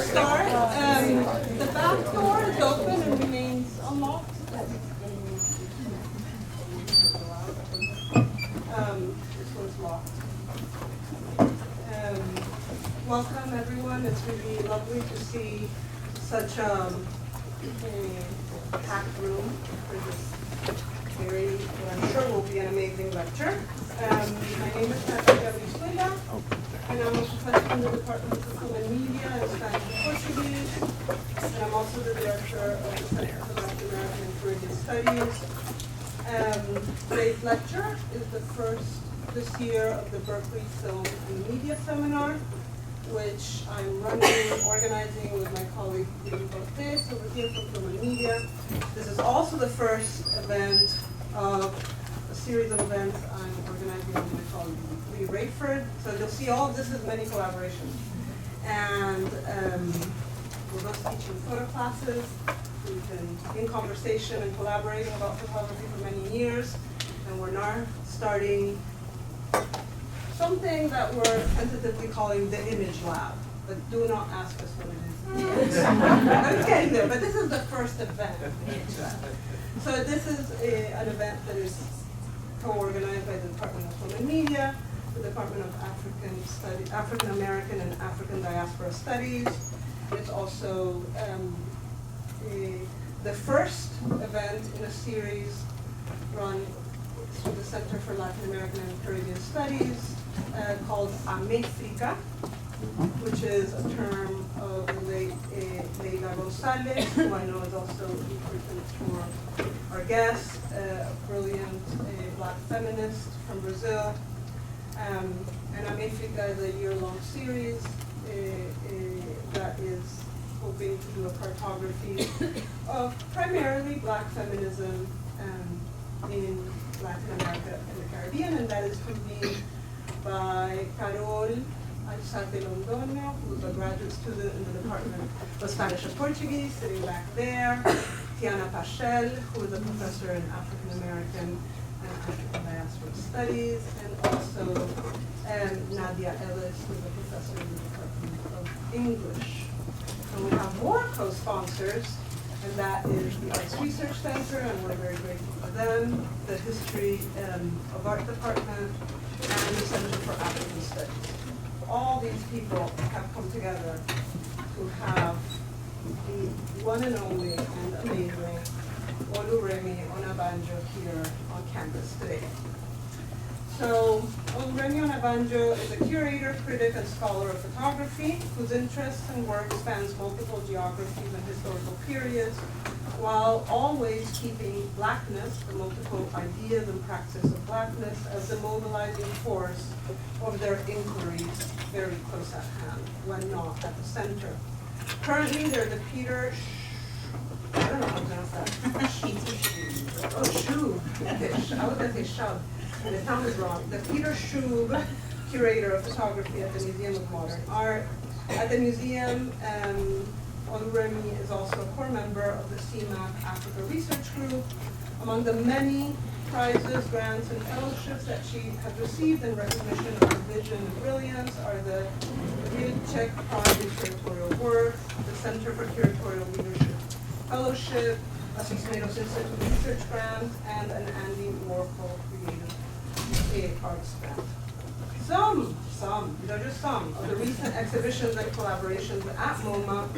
start. The back door is open and remains unlocked. This one's locked. Welcome everyone. It's really lovely to see such a packed room for this very, what I'm sure will be an amazing lecture. My name is Patricia, and I'm a professor in the Department of Film and Media and Spanish and Portuguese, and I'm also the director of the Center for Latin American and Caribbean Studies. Today's lecture is the first this year of the Berkeley Film and Media Seminar, which I'm organizing with my colleague Blackest over here from Film and Media. This is also the first event of a series of events I'm organizing with my colleague Lee Rayford. So you'll see all of this is many collaborations. And we're both teaching photo classes. We've been in conversation and collaborating about photography for many years. And we're now starting something that we're tentatively calling the Image Lab, but do not ask us what it is. I'm getting there, but this is the first event of the Image Lab. So this is an event that is co-organized by the Department of Film and Media, the Department of African American and African Diaspora Studies. It's also the first event in a series run through the Center for Latin American and Caribbean Studies called América, which is a term of the late Leila González, who I know is also important for our guest, a brilliant black feminist from Brazil. And América is a year-long series that is hoping to do a cartography of primarily black feminism in Latin America and the Caribbean, and that is convened by Carol Alzate-Londoño, who's a graduate student in the Department of Spanish and Portuguese, sitting back there, Tiana Pachel, who is a professor in African American and African Diaspora Studies, and also Nadia Ellis, who is a professor in the Department of English. And we have more co-sponsors, and that is the Arts Research Center, and we're very grateful for them, the History of Art Department, and the Center for African Studies. All these people have come together to have the one and only and amazing Oluremi Onabanjo here on campus today. So Oluremi Onabanjo is a curator, critic, and scholar of photography whose interests and work spans multiple geographies and historical periods, while always keeping blackness, the multiple ideas and practice of blackness, as the mobilizing force of their inquiries very close at hand, when not at the center. Currently, they're the Peter I don't know how to pronounce that. Schub. I was going to say Schub, and the sound is wrong. The Peter Schub Curator of Photography at the Museum of Modern Art. At the museum, Oluremi is also a core member of the CMAP Africa Research Group. Among the many prizes, grants, and fellowships that she has received in recognition of her vision and brilliance are the Czech Prize in Curatorial Work, the Center for Curatorial Leadership Fellowship, a Cisneros Institute Research Grant, and an Andy Warhol Creative Arts Grant. These are just some of the recent exhibitions and collaborations at MoMA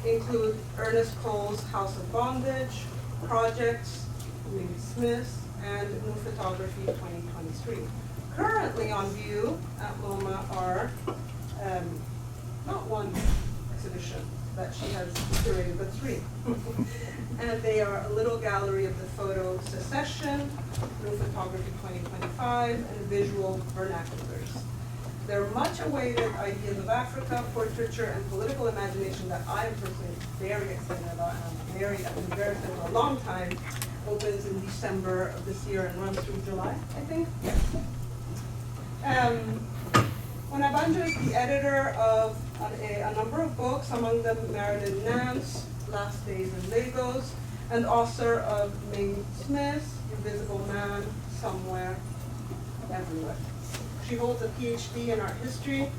include Ernest Cole's House of Bondage, projects, Ming Smith, and New Photography 2023. Currently on view at MoMA are not one exhibition that she has curated, but three. And they are a little gallery of the photo Secession, New Photography 2025, and Visual Vernaculars. They're much awaited ideas of Africa, portraiture, and political imagination that I am personally very excited about, and I've been very excited for a long time. Opens in December of this year and runs through July, I think. Onabanjo is the editor of a number of books, among them Marilyn Nance, Last Days in Lagos, and author of Ming Smith, Invisible Man, Somewhere, Everywhere. She holds a PhD in art history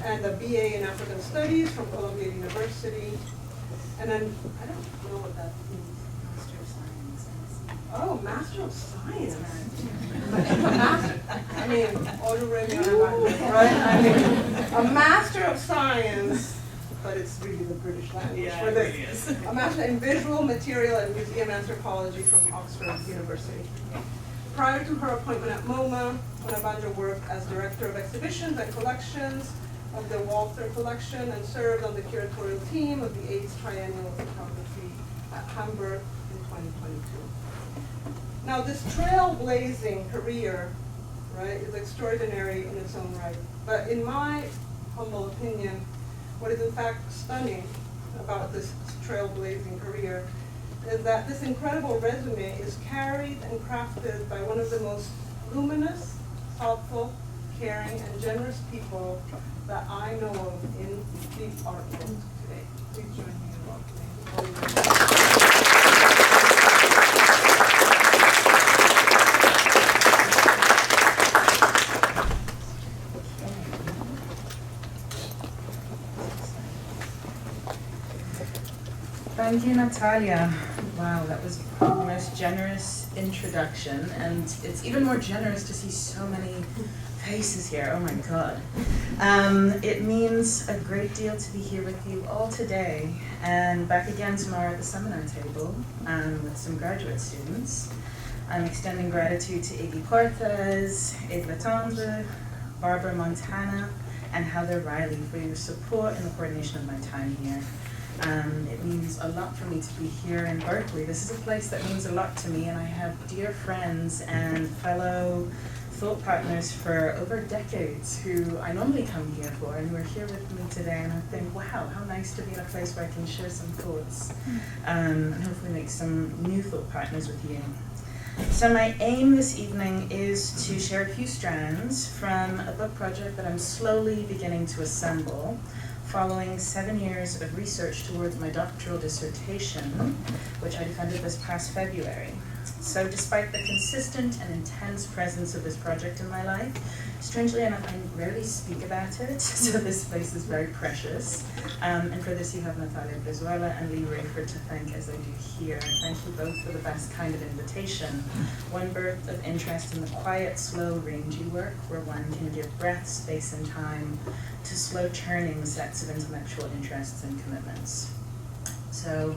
and a BA in African Studies from Columbia University. And then, I don't know what that means. Oh, Master of Science. I mean, Oluremi Onabanjo, right? I mean, a Master of Science, but it's really the British language for this. A Master in Visual, Material, and Museum Anthropology from Oxford University. Prior to her appointment at MoMA, Onabanjo worked as Director of Exhibitions and Collections of the Walther Collection and served on the curatorial team of the 8th Triennial Photography at Hamburg in 2022. Now, this trailblazing career, right, is extraordinary in its own right. But in my humble opinion, what is in fact stunning about this trailblazing career is that this incredible resume is carried and crafted by one of the most luminous, thoughtful, caring, and generous people that I know of in the art world today. Please join me in welcoming. Thank you, Natalia. Wow, that was the most generous introduction, and it's even more generous to see so many faces here. Oh my God. It means a great deal to be here with you all today, and back again tomorrow at the seminar table with some graduate students. I'm extending gratitude to Iggy Cortez, Eve Latendre, Barbara Montana, and Heather Riley for your support in the coordination of my time here. It means a lot for me to be here in Berkeley. This is a place that means a lot to me, and I have dear friends and fellow thought partners for over decades who I normally come here for, and who are here with me today, and I think, wow, how nice to be in a place where I can share some thoughts and hopefully make some new thought partners with you. So my aim this evening is to share a few strands from a book project that I'm slowly beginning to assemble, following 7 years of research towards my doctoral dissertation, which I defended this past February. So despite the consistent and intense presence of this project in my life, strangely enough, I rarely speak about it, so this place is very precious. And for this you have Natalia Brizuela and Lee Rayford to thank, as I do here. Thank you both for the best kind of invitation. One birth of interest in the quiet, slow, rangy work, where one can give breath, space, and time to slow churning sets of intellectual interests and commitments. So,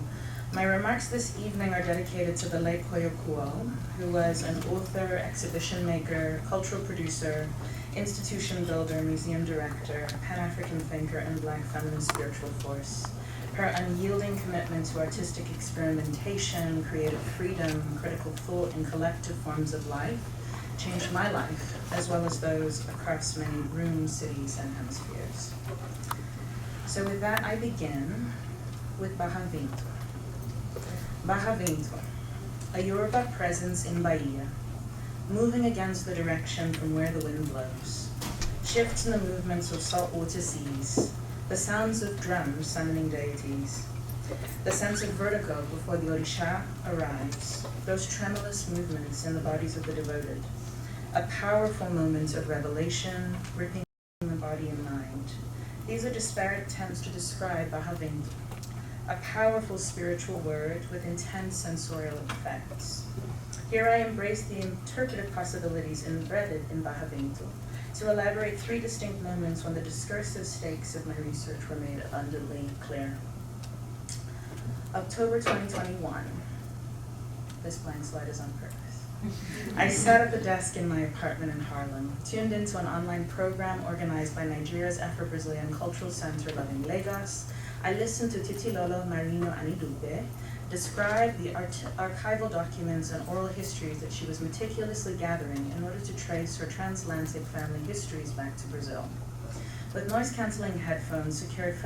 my remarks this evening are dedicated to the late Koyo Kuo, who was an author, exhibition maker, cultural producer, institution builder, museum director, Pan-African thinker, and Black feminine spiritual force. Her unyielding commitment to artistic experimentation, creative freedom, critical thought, and collective forms of life changed my life, as well as those across many rooms, cities, and hemispheres. So with that, I begin with Bahavinto. Bahavinto, a Yoruba presence in Bahia, moving against the direction from where the wind blows, shifts in the movements of saltwater seas, the sounds of drums summoning deities, the sense of vertigo before the Orisha arrives, those tremulous movements in the bodies of the devoted, a powerful moment of revelation, gripping the body and mind. These are disparate attempts to describe Bahavinto, a powerful spiritual word with intense sensorial effects. Here I embrace the interpretive possibilities embedded in Bahavinto to elaborate 3 distinct moments when the discursive stakes of my research were made abundantly clear. October 2021. This blank slide is on purpose. I sat at the desk in my apartment in Harlem, tuned into an online program organized by Nigeria's Afro-Brazilian Cultural Center Loving Lagos. I listened to Titilolo Marino Anidupe describe the archival documents and oral histories that she was meticulously gathering in order to trace her transatlantic family histories back to Brazil. With noise-canceling headphones secured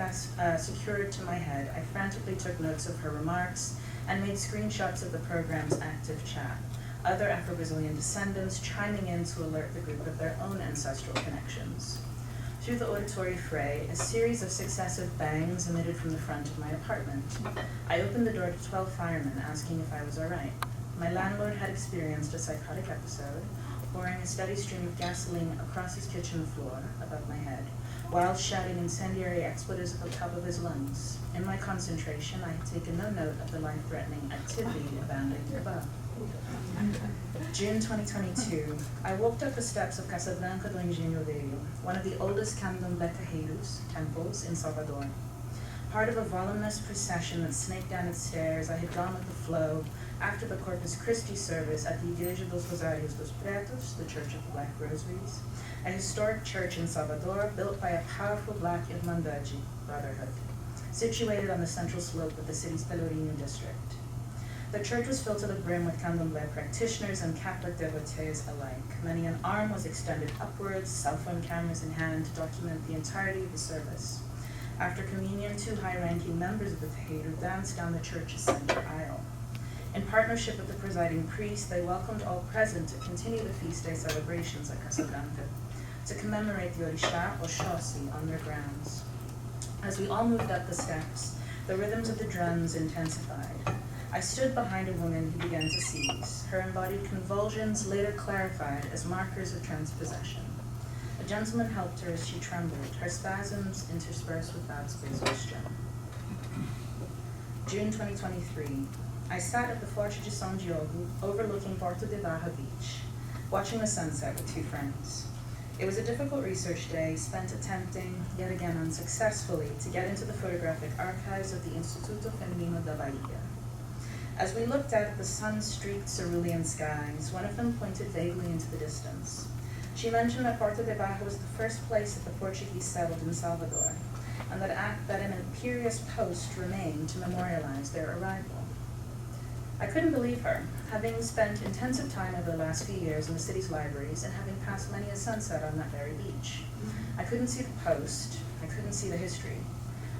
to my head, I frantically took notes of her remarks and made screenshots of the program's active chat, other Afro-Brazilian descendants chiming in to alert the group of their own ancestral connections. Through the auditory fray, a series of successive bangs emitted from the front of my apartment. I opened the door to 12 firemen, asking if I was all right. My landlord had experienced a psychotic episode, pouring a steady stream of gasoline across his kitchen floor above my head, while shouting incendiary expletives at the top of his lungs. In my concentration, I had taken no note of the life-threatening activity abounding above. June 2022, I walked up the steps of Casablanca do Engenho Velho, one of the oldest candomblé terreiros, temples, in Salvador. Part of a voluminous procession that snaked down its stairs, I had gone with the flow after the Corpus Christi service at the Igreja dos Rosários dos Pretos, the Church of the Black Rosaries, a historic church in Salvador built by a powerful Black Bondage brotherhood, situated on the central slope of the city's Pelourinho district. The church was filled to the brim with candomblé practitioners and Catholic devotees alike. Many an arm was extended upwards, cell phone cameras in hand, to document the entirety of the service. After communion, 2 high-ranking members of the Terreiro danced down the church's center aisle. In partnership with the presiding priest, they welcomed all present to continue the feast day celebrations at Casablanca, to commemorate the Orisha Oshosi on their grounds. As we all moved up the steps, the rhythms of the drums intensified. I stood behind a woman who began to seize. Her embodied convulsions later clarified as markers of transpossession. A gentleman helped her as she trembled, her spasms interspersed with bouts of exhaustion. June 2023. I sat at the Forte de São Diogo, overlooking Porto de Barra Beach, watching the sunset with 2 friends. It was a difficult research day, spent attempting, yet again unsuccessfully, to get into the photographic archives of the Instituto Feminino da Bahia. As we looked out at the sun-streaked cerulean skies, one of them pointed vaguely into the distance. She mentioned that Porto de Barra was the first place that the Portuguese settled in Salvador, and that an imperious post remained to memorialize their arrival. I couldn't believe her, having spent intensive time over the last few years in the city's libraries and having passed many a sunset on that very beach. I couldn't see the post, I couldn't see the history.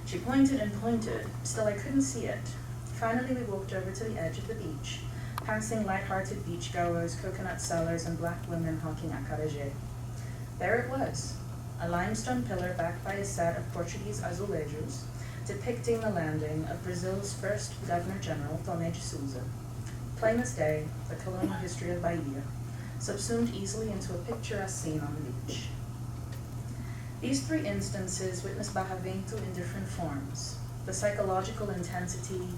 She pointed and pointed, still I couldn't see it. Finally, we walked over to the edge of the beach, passing light-hearted beachgoers, coconut sellers, and Black women hawking acarajé. There it was, a limestone pillar backed by a set of Portuguese azulejos, depicting the landing of Brazil's first Governor-General, Tomé de Souza. Plain as day, the colonial history of Bahia, subsumed easily into a picturesque scene on the beach. These 3 instances witness Barravento in different forms: the psychological intensity,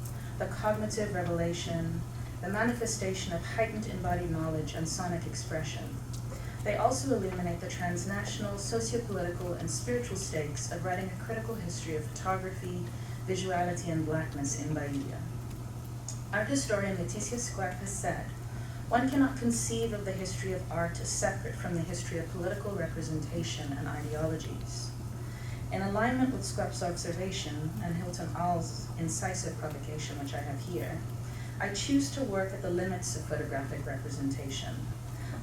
the cognitive revelation, the manifestation of heightened embodied knowledge and sonic expression. They also illuminate the transnational, socio-political, and spiritual stakes of writing a critical history of photography, visuality, and Blackness in Bahia. Art historian Leticia Square has said, "One cannot conceive of the history of art as separate from the history of political representation and ideologies." In alignment with Squep's observation and Hilton All's incisive provocation, which I have here, I choose to work at the limits of photographic representation,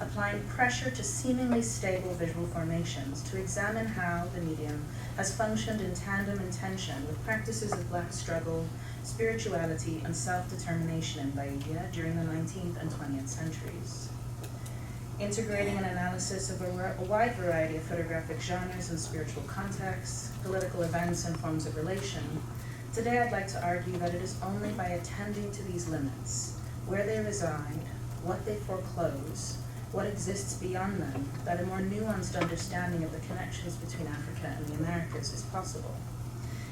applying pressure to seemingly stable visual formations to examine how the medium has functioned in tandem and tension with practices of Black struggle, spirituality, and self-determination in Bahia during the 19th and 20th centuries. Integrating an analysis of a wide variety of photographic genres and spiritual contexts, political events, and forms of relation, today I'd like to argue that it is only by attending to these limits, where they reside, what they foreclose, what exists beyond them, that a more nuanced understanding of the connections between Africa and the Americas is possible.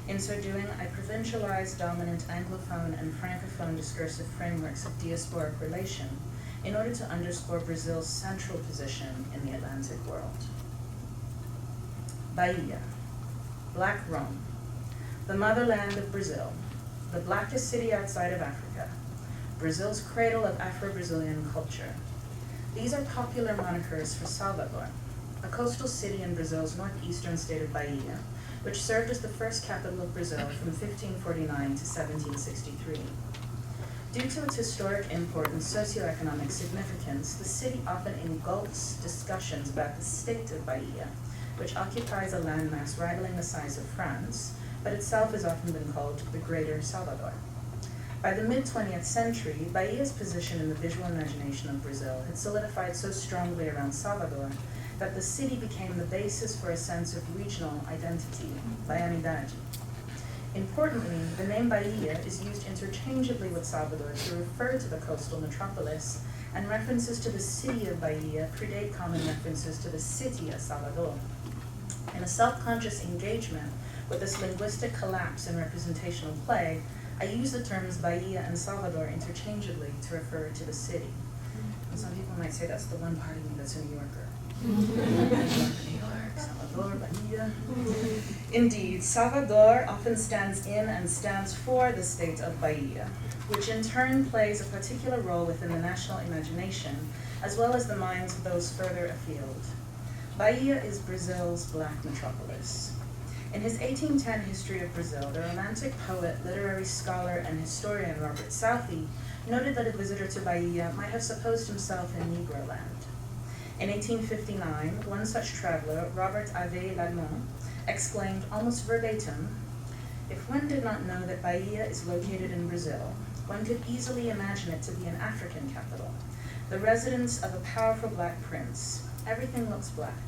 In so doing, I provincialize dominant Anglophone and Francophone discursive frameworks of diasporic relation in order to underscore Brazil's central position in the Atlantic world. Bahia, Black Rome, the motherland of Brazil, the blackest city outside of Africa, Brazil's cradle of Afro-Brazilian culture. These are popular monikers for Salvador, a coastal city in Brazil's northeastern state of Bahia, which served as the first capital of Brazil from 1549 to 1763. Due to its historic import and socioeconomic significance, the city often engulfs discussions about the state of Bahia, which occupies a landmass rivaling the size of France, but itself has often been called the Greater Salvador. By the mid-20th century, Bahia's position in the visual imagination of Brazil had solidified so strongly around Salvador that the city became the basis for a sense of regional identity, baianidade. Importantly, the name Bahia is used interchangeably with Salvador to refer to the coastal metropolis, and references to the city of Bahia predate common references to the city of Salvador. In a self-conscious engagement with this linguistic collapse in representational play, I use the terms Bahia and Salvador interchangeably to refer to the city. And some people might say that's the one part of me that's a New Yorker. New York, Salvador, Bahia. Indeed, Salvador often stands in and stands for the state of Bahia, which in turn plays a particular role within the national imagination, as well as the minds of those further afield. Bahia is Brazil's black metropolis. In his 1810 History of Brazil, the Romantic poet, literary scholar, and historian Robert Southey noted that a visitor to Bahia might have supposed himself in Negro land. In 1859, one such traveler, Robert Ave Lallemant, exclaimed almost verbatim, "If one did not know that Bahia is located in Brazil, one could easily imagine it to be an African capital, the residence of a powerful black prince. Everything looks black.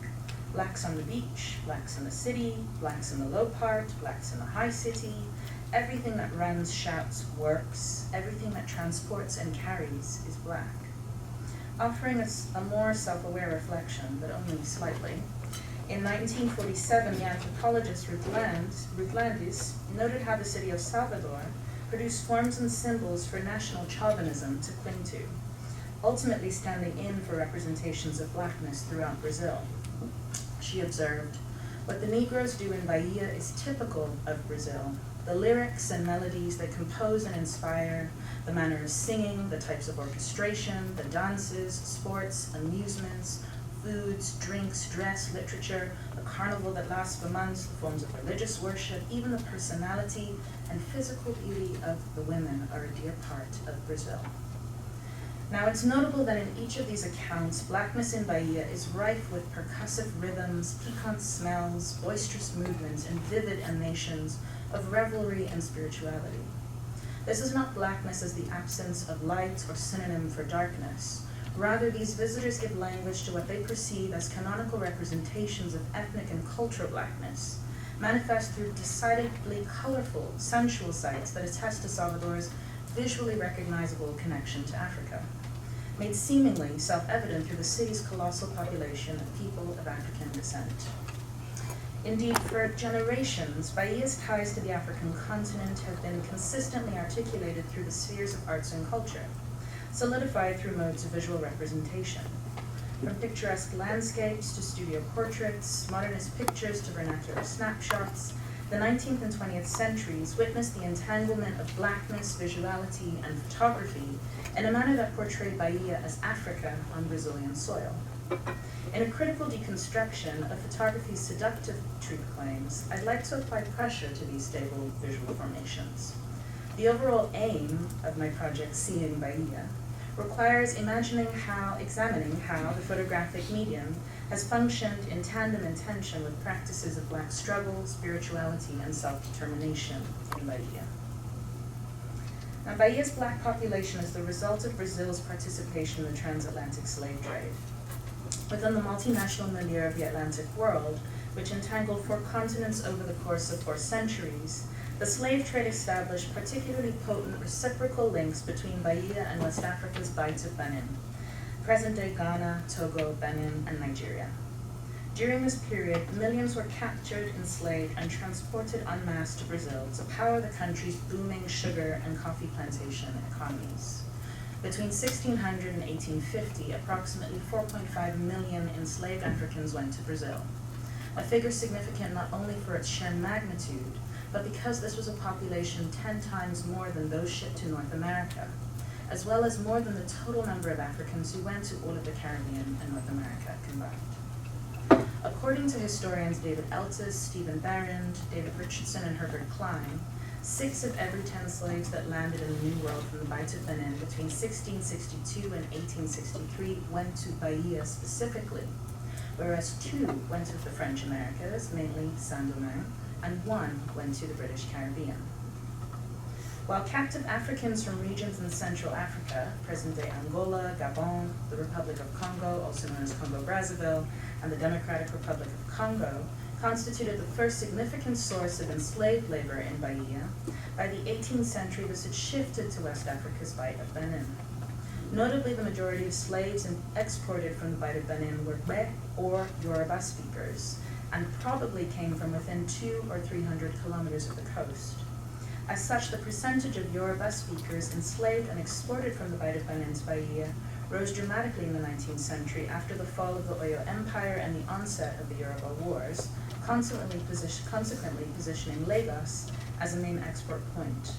Blacks on the beach, blacks in the city, blacks in the low part, blacks in the high city. Everything that runs, shouts, works, everything that transports and carries is black." Offering us a more self-aware reflection, but only slightly, in 1947, the anthropologist Ruth Landis noted how the city of Salvador produced forms and symbols for national chauvinism to cling to, ultimately standing in for representations of blackness throughout Brazil. She observed, "What the Negroes do in Bahia is typical of Brazil. The lyrics and melodies they compose and inspire, the manner of singing, the types of orchestration, the dances, sports, amusements, foods, drinks, dress, literature, the carnival that lasts for months, the forms of religious worship, even the personality and physical beauty of the women are a dear part of Brazil." Now, it's notable that in each of these accounts, blackness in Bahia is rife with percussive rhythms, piquant smells, boisterous movements, and vivid emanations of revelry and spirituality. This is not blackness as the absence of light or synonym for darkness. Rather, these visitors give language to what they perceive as canonical representations of ethnic and cultural blackness, manifest through decidedly colorful, sensual sights that attest to Salvador's visually recognizable connection to Africa, made seemingly self-evident through the city's colossal population of people of African descent. Indeed, for generations, Bahia's ties to the African continent have been consistently articulated through the spheres of arts and culture, solidified through modes of visual representation. From picturesque landscapes to studio portraits, modernist pictures to vernacular snapshots, the 19th and 20th centuries witnessed the entanglement of blackness, visuality, and photography in a manner that portrayed Bahia as Africa on Brazilian soil. In a critical deconstruction of photography's seductive truth claims, I'd like to apply pressure to these stable visual formations. The overall aim of my project, Seeing Bahia, requires examining how the photographic medium has functioned in tandem and tension with practices of Black struggle, spirituality, and self-determination in Bahia. Now, Bahia's Black population is the result of Brazil's participation in the transatlantic slave trade. Within the multinational milieu of the Atlantic world, which entangled 4 continents over the course of 4 centuries, the slave trade established particularly potent reciprocal links between Bahia and West Africa's Bight of Benin, present-day Ghana, Togo, Benin, and Nigeria. During this period, millions were captured, enslaved, and transported en masse to Brazil to power the country's booming sugar and coffee plantation economies. Between 1600 and 1850, approximately 4.5 million enslaved Africans went to Brazil, a figure significant not only for its sheer magnitude, but because this was a population 10 times more than those shipped to North America, as well as more than the total number of Africans who went to all of the Caribbean and North America combined. According to historians David Eltis, Stephen Barrand, David Richardson, and Herbert Klein, 6 of every 10 slaves that landed in the New World from the Bight of Benin between 1662 and 1863 went to Bahia specifically, whereas 2 went to the French Americas, mainly Saint-Domingue, and 1 went to the British Caribbean. While captive Africans from regions in Central Africa, present-day Angola, Gabon, the Republic of Congo, also known as Congo-Brazzaville, and the Democratic Republic of Congo, constituted the first significant source of enslaved labor in Bahia. By the 18th century, this had shifted to West Africa's Bight of Benin. Notably, the majority of slaves exported from the Bight of Benin were Be or Yoruba speakers, and probably came from within 200 or 300 kilometers of the coast. As such, the percentage of Yoruba speakers enslaved and exported from the Bight of Benin's Bahia rose dramatically in the 19th century after the fall of the Oyo Empire and the onset of the Yoruba Wars, consequently positioning Lagos as a main export point.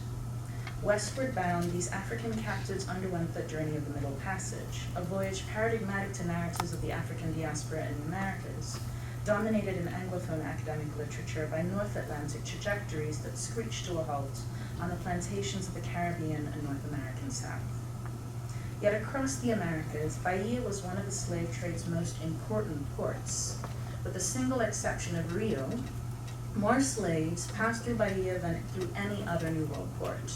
Westward bound, these African captives underwent the journey of the Middle Passage, a voyage paradigmatic to narratives of the African diaspora in the Americas, dominated in Anglophone academic literature by North Atlantic trajectories that screeched to a halt on the plantations of the Caribbean and North American South. Yet across the Americas, Bahia was one of the slave trade's most important ports. With the single exception of Rio, more slaves passed through Bahia than through any other New World port,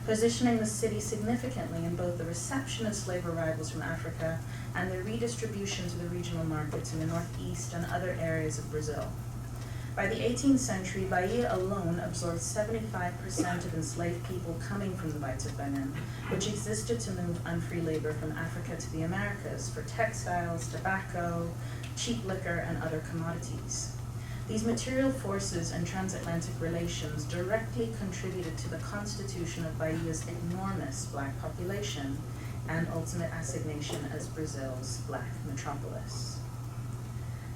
positioning the city significantly in both the reception of slave arrivals from Africa and their redistribution to the regional markets in the northeast and other areas of Brazil. By the 18th century, Bahia alone absorbed 75% of enslaved people coming from the Bights of Benin, which existed to move unfree labor from Africa to the Americas for textiles, tobacco, cheap liquor, and other commodities. These material forces and transatlantic relations directly contributed to the constitution of Bahia's enormous black population and ultimate assignation as Brazil's black metropolis.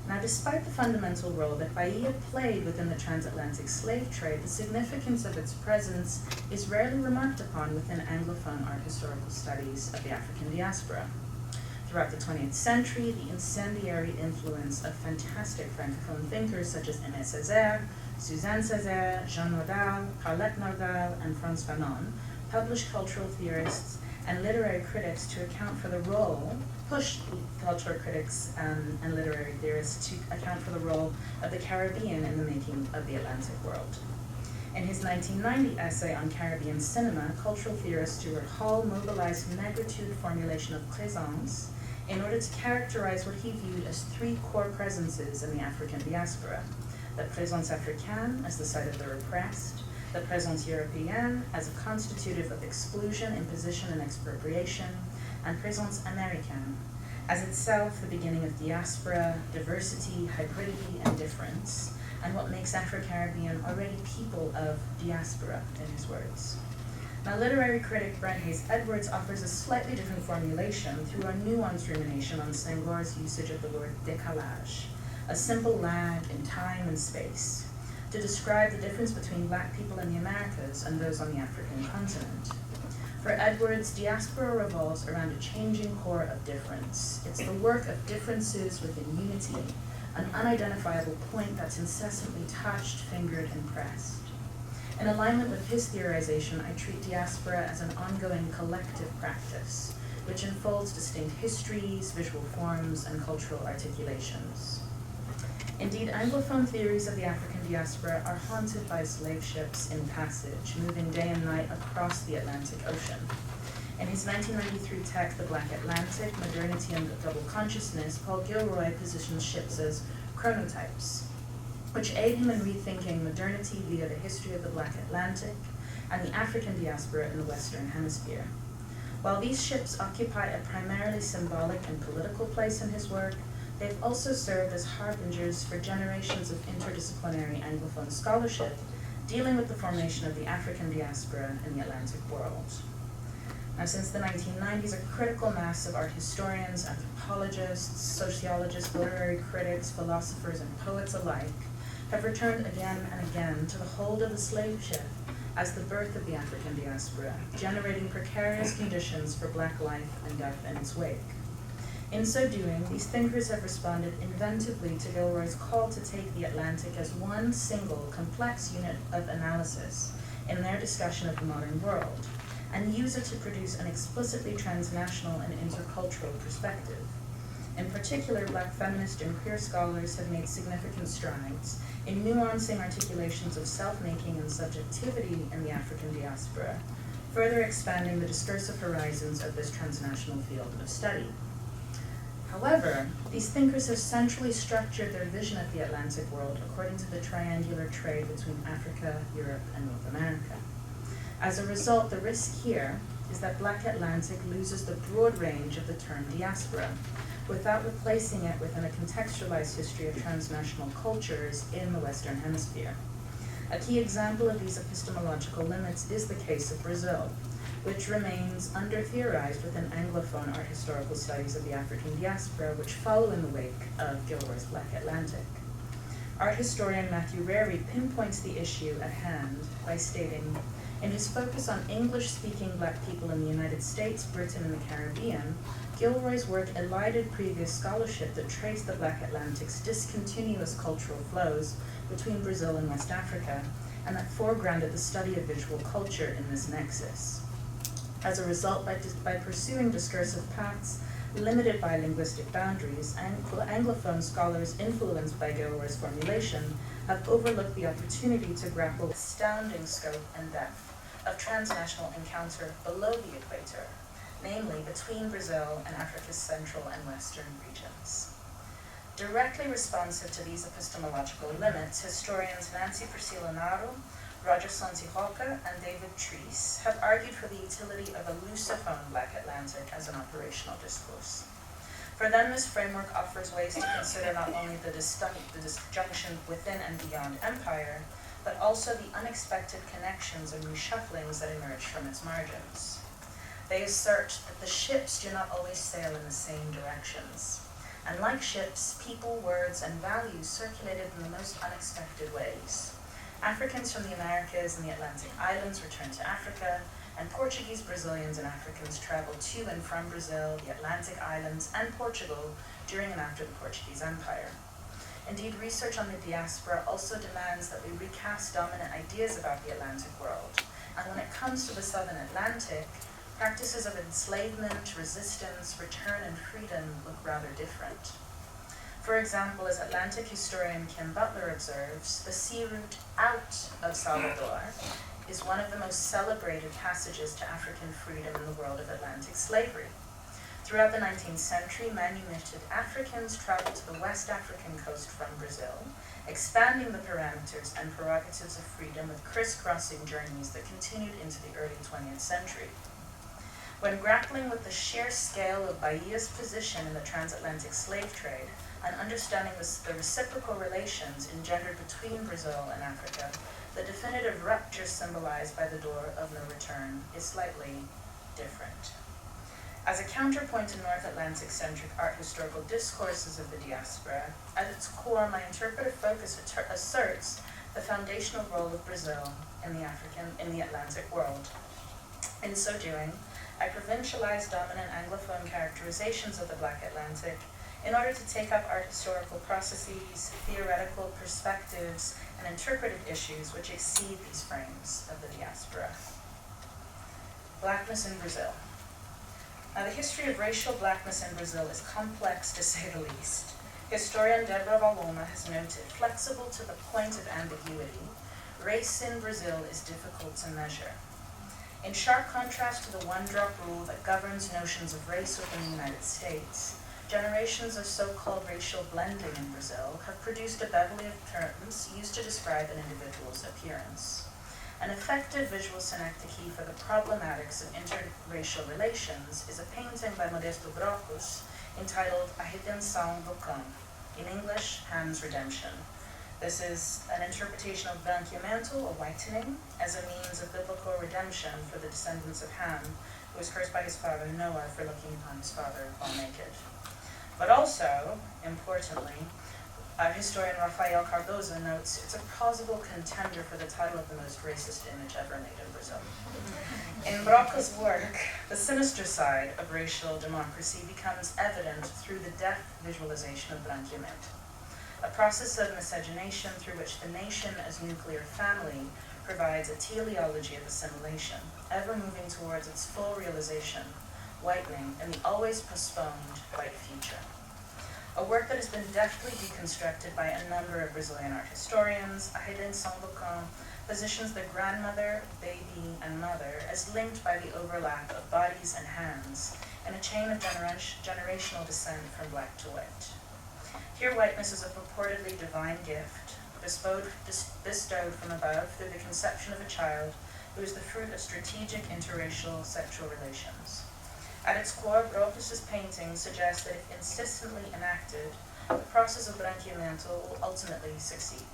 Now, despite the fundamental role that Bahia played within the transatlantic slave trade, the significance of its presence is rarely remarked upon within Anglophone art historical studies of the African diaspora. Throughout the 20th century, the incendiary influence of fantastic Francophone thinkers such as Aimé Césaire, Suzanne Césaire, Jean Nordal, Carlette Nordal, and Frantz Fanon published cultural theorists and literary critics to account for the role, pushed cultural critics and literary theorists to account for the role of the Caribbean in the making of the Atlantic world. In his 1990 essay on Caribbean cinema, cultural theorist Stuart Hall mobilized negritude formulation of présence in order to characterize what he viewed as three core presences in the African diaspora: the présence africaine as the site of the repressed, the présence européenne as a constitutive of exclusion, imposition, and expropriation, and présence américaine as itself the beginning of diaspora, diversity, hybridity, and difference, and what makes Afro-Caribbean already people of diaspora, in his words. Now, literary critic Brent Hayes Edwards offers a slightly different formulation through a nuanced rumination on Senghor's usage of the word décalage, a simple lag in time and space, to describe the difference between black people in the Americas and those on the African continent. For Edwards, diaspora revolves around a changing core of difference. It's the work of differences within unity, an unidentifiable point that's incessantly touched, fingered, and pressed. In alignment with his theorization, I treat diaspora as an ongoing collective practice, which unfolds distinct histories, visual forms, and cultural articulations. Indeed, Anglophone theories of the African diaspora are haunted by slave ships in passage, moving day and night across the Atlantic Ocean. In his 1993 text, The Black Atlantic, Modernity and Double Consciousness, Paul Gilroy positions ships as chronotypes, which aid him in rethinking modernity via the history of the Black Atlantic and the African diaspora in the Western Hemisphere. While these ships occupy a primarily symbolic and political place in his work, they've also served as harbingers for generations of interdisciplinary Anglophone scholarship dealing with the formation of the African diaspora in the Atlantic world. Now, since the 1990s, a critical mass of art historians, anthropologists, sociologists, literary critics, philosophers, and poets alike have returned again and again to the hold of the slave ship as the birth of the African diaspora, generating precarious conditions for black life and death in its wake. In so doing, these thinkers have responded inventively to Gilroy's call to take the Atlantic as one single, complex unit of analysis in their discussion of the modern world, and use it to produce an explicitly transnational and intercultural perspective. In particular, Black feminist and queer scholars have made significant strides in nuancing articulations of self-making and subjectivity in the African diaspora, further expanding the discursive horizons of this transnational field of study. However, these thinkers have centrally structured their vision of the Atlantic world according to the triangular trade between Africa, Europe, and North America. As a result, the risk here is that Black Atlantic loses the broad range of the term diaspora, without replacing it within a contextualized history of transnational cultures in the Western Hemisphere. A key example of these epistemological limits is the case of Brazil, which remains under-theorized within Anglophone art historical studies of the African diaspora, which follow in the wake of Gilroy's Black Atlantic. Art historian Matthew Rary pinpoints the issue at hand by stating, in his focus on English-speaking Black people in the United States, Britain, and the Caribbean, Gilroy's work elided previous scholarship that traced the Black Atlantic's discontinuous cultural flows between Brazil and West Africa, and that foregrounded the study of visual culture in this nexus. As a result, by pursuing discursive paths limited by linguistic boundaries, Anglophone scholars influenced by Gilroy's formulation have overlooked the opportunity to grapple with astounding scope and depth of transnational encounter below the equator, namely between Brazil and Africa's central and western regions. Directly responsive to these epistemological limits, historians Nancy Priscilla-Naro, Roger Santi-Roca, and David Treese have argued for the utility of a lusophone Black Atlantic as an operational discourse. For them, this framework offers ways to consider not only the disjunction within and beyond empire, but also the unexpected connections and reshufflings that emerge from its margins. They assert that the ships do not always sail in the same directions, and like ships, people, words, and values circulated in the most unexpected ways. Africans from the Americas and the Atlantic Islands returned to Africa, and Portuguese, Brazilians, and Africans traveled to and from Brazil, the Atlantic Islands, and Portugal during and after the Portuguese Empire. Indeed, research on the diaspora also demands that we recast dominant ideas about the Atlantic world, and when it comes to the Southern Atlantic, practices of enslavement, resistance, return, and freedom look rather different. For example, as Atlantic historian Kim Butler observes, the sea route out of Salvador is one of the most celebrated passages to African freedom in the world of Atlantic slavery. Throughout the 19th century, manumitted Africans traveled to the West African coast from Brazil, expanding the parameters and prerogatives of freedom with crisscrossing journeys that continued into the early 20th century. When grappling with the sheer scale of Bahia's position in the transatlantic slave trade, and understanding the reciprocal relations engendered between Brazil and Africa, the definitive rupture symbolized by the door of no return is slightly different. As a counterpoint to North Atlantic-centric art historical discourses of the diaspora, at its core, my interpretive focus asserts the foundational role of Brazil in the Atlantic world. In so doing, I provincialize dominant Anglophone characterizations of the Black Atlantic in order to take up art historical processes, theoretical perspectives, and interpretive issues which exceed these frames of the diaspora. Blackness in Brazil. Now, the history of racial blackness in Brazil is complex to say the least. Historian Deborah Valoma has noted, flexible to the point of ambiguity, race in Brazil is difficult to measure. In sharp contrast to the one-drop rule that governs notions of race within the United States, generations of so-called racial blending in Brazil have produced a bevy of terms used to describe an individual's appearance. An effective visual synecdoche for the problematics of interracial relations is a painting by Modesto Brocos entitled A Redenção do Cão, in English, Ham's Redemption. This is an interpretation of branqueamento, or whitening, as a means of biblical redemption for the descendants of Ham, who was cursed by his father Noah for looking upon his father while naked. But also, importantly, historian Rafael Cardozo notes it's a plausible contender for the title of the most racist image ever made in Brazil. In Brocco's work, the sinister side of racial democracy becomes evident through the depth visualization of branqueamento, a process of miscegenation through which the nation as nuclear family provides a teleology of assimilation, ever moving towards its full realization, whitening, in the always postponed white future. A work that has been deftly deconstructed by a number of Brazilian art historians, A Redenção do Cão positions the grandmother, baby, and mother as linked by the overlap of bodies and hands in a chain of generational descent from black to white. Here, whiteness is a purportedly divine gift, bestowed from above through the conception of a child who is the fruit of strategic interracial sexual relations. At its core, Broca's painting suggests that if insistently enacted, the process of branqueamento will ultimately succeed,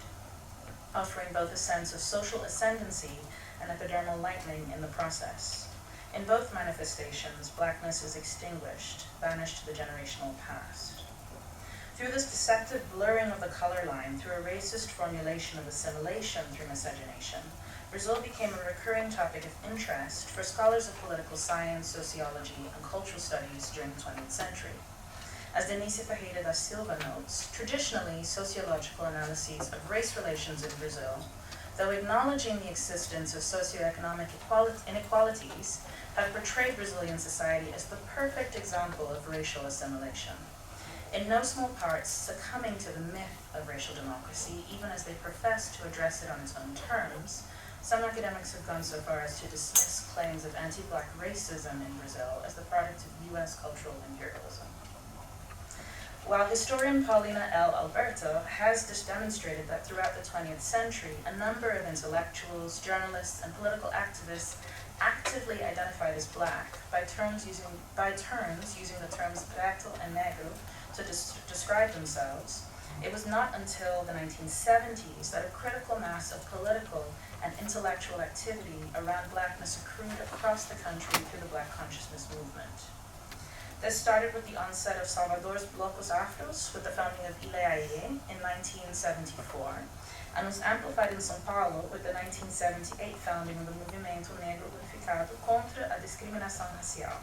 offering both a sense of social ascendancy and epidermal lightening in the process. In both manifestations, blackness is extinguished, banished to the generational past. Through this deceptive blurring of the color line, through a racist formulation of assimilation through miscegenation, Brazil became a recurring topic of interest for scholars of political science, sociology, and cultural studies during the 20th century. As Denise Ferreira da Silva notes, traditionally, sociological analyses of race relations in Brazil, though acknowledging the existence of socioeconomic inequalities, have portrayed Brazilian society as the perfect example of racial assimilation. In no small part, succumbing to the myth of racial democracy, even as they profess to address it on its own terms, some academics have gone so far as to dismiss claims of anti-black racism in Brazil as the product of US cultural imperialism. While historian Paulina L. Alberto has demonstrated that throughout the 20th century, a number of intellectuals, journalists, and political activists actively identified as black by turns using the terms preta and negro to describe themselves, it was not until the 1970s that a critical mass of political and intellectual activity around blackness accrued across the country through the Black consciousness movement. This started with the onset of Salvador's Blocos Afros with the founding of Ileaie in 1974, and was amplified in São Paulo with the 1978 founding of the Movimento Negro Unificado contra a Discriminação Racial,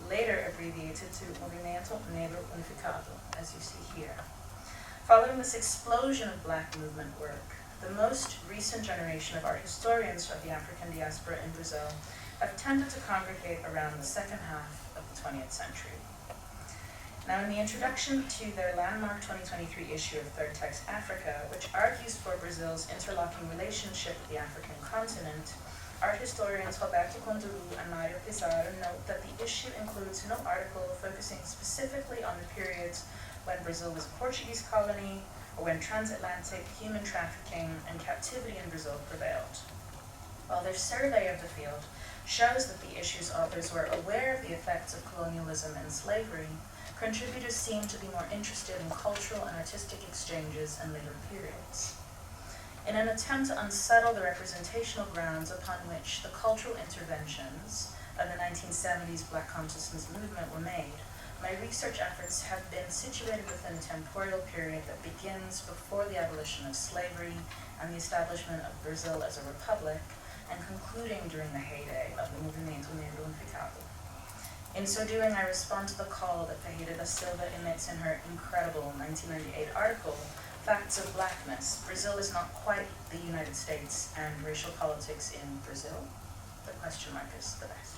later abbreviated to Movimento Negro Unificado, as you see here. Following this explosion of black movement work, the most recent generation of art historians of the African diaspora in Brazil have tended to congregate around the second half of the 20th century. Now, in the introduction to their landmark 2023 issue of Third Text Africa, which argues for Brazil's interlocking relationship with the African continent, art historians Roberto Conduru and Mario Pizarro note that the issue includes no article focusing specifically on the periods when Brazil was a Portuguese colony, or when transatlantic human trafficking and captivity in Brazil prevailed. While their survey of the field shows that the issue's authors were aware of the effects of colonialism and slavery, contributors seem to be more interested in cultural and artistic exchanges and later periods. In an attempt to unsettle the representational grounds upon which the cultural interventions of the 1970s Black consciousness movement were made, my research efforts have been situated within a temporal period that begins before the abolition of slavery and the establishment of Brazil as a republic, and concluding during the heyday of the Movimento Negro Unificado. In so doing, I respond to the call that Ferreira da Silva emits in her incredible 1998 article, Facts of Blackness, Brazil is not quite the United States, and racial politics in Brazil? The question mark is the best.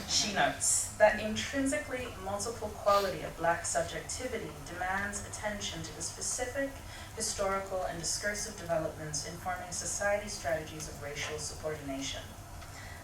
She notes that intrinsically multiple quality of black subjectivity demands attention to the specific historical and discursive developments informing society's strategies of racial subordination.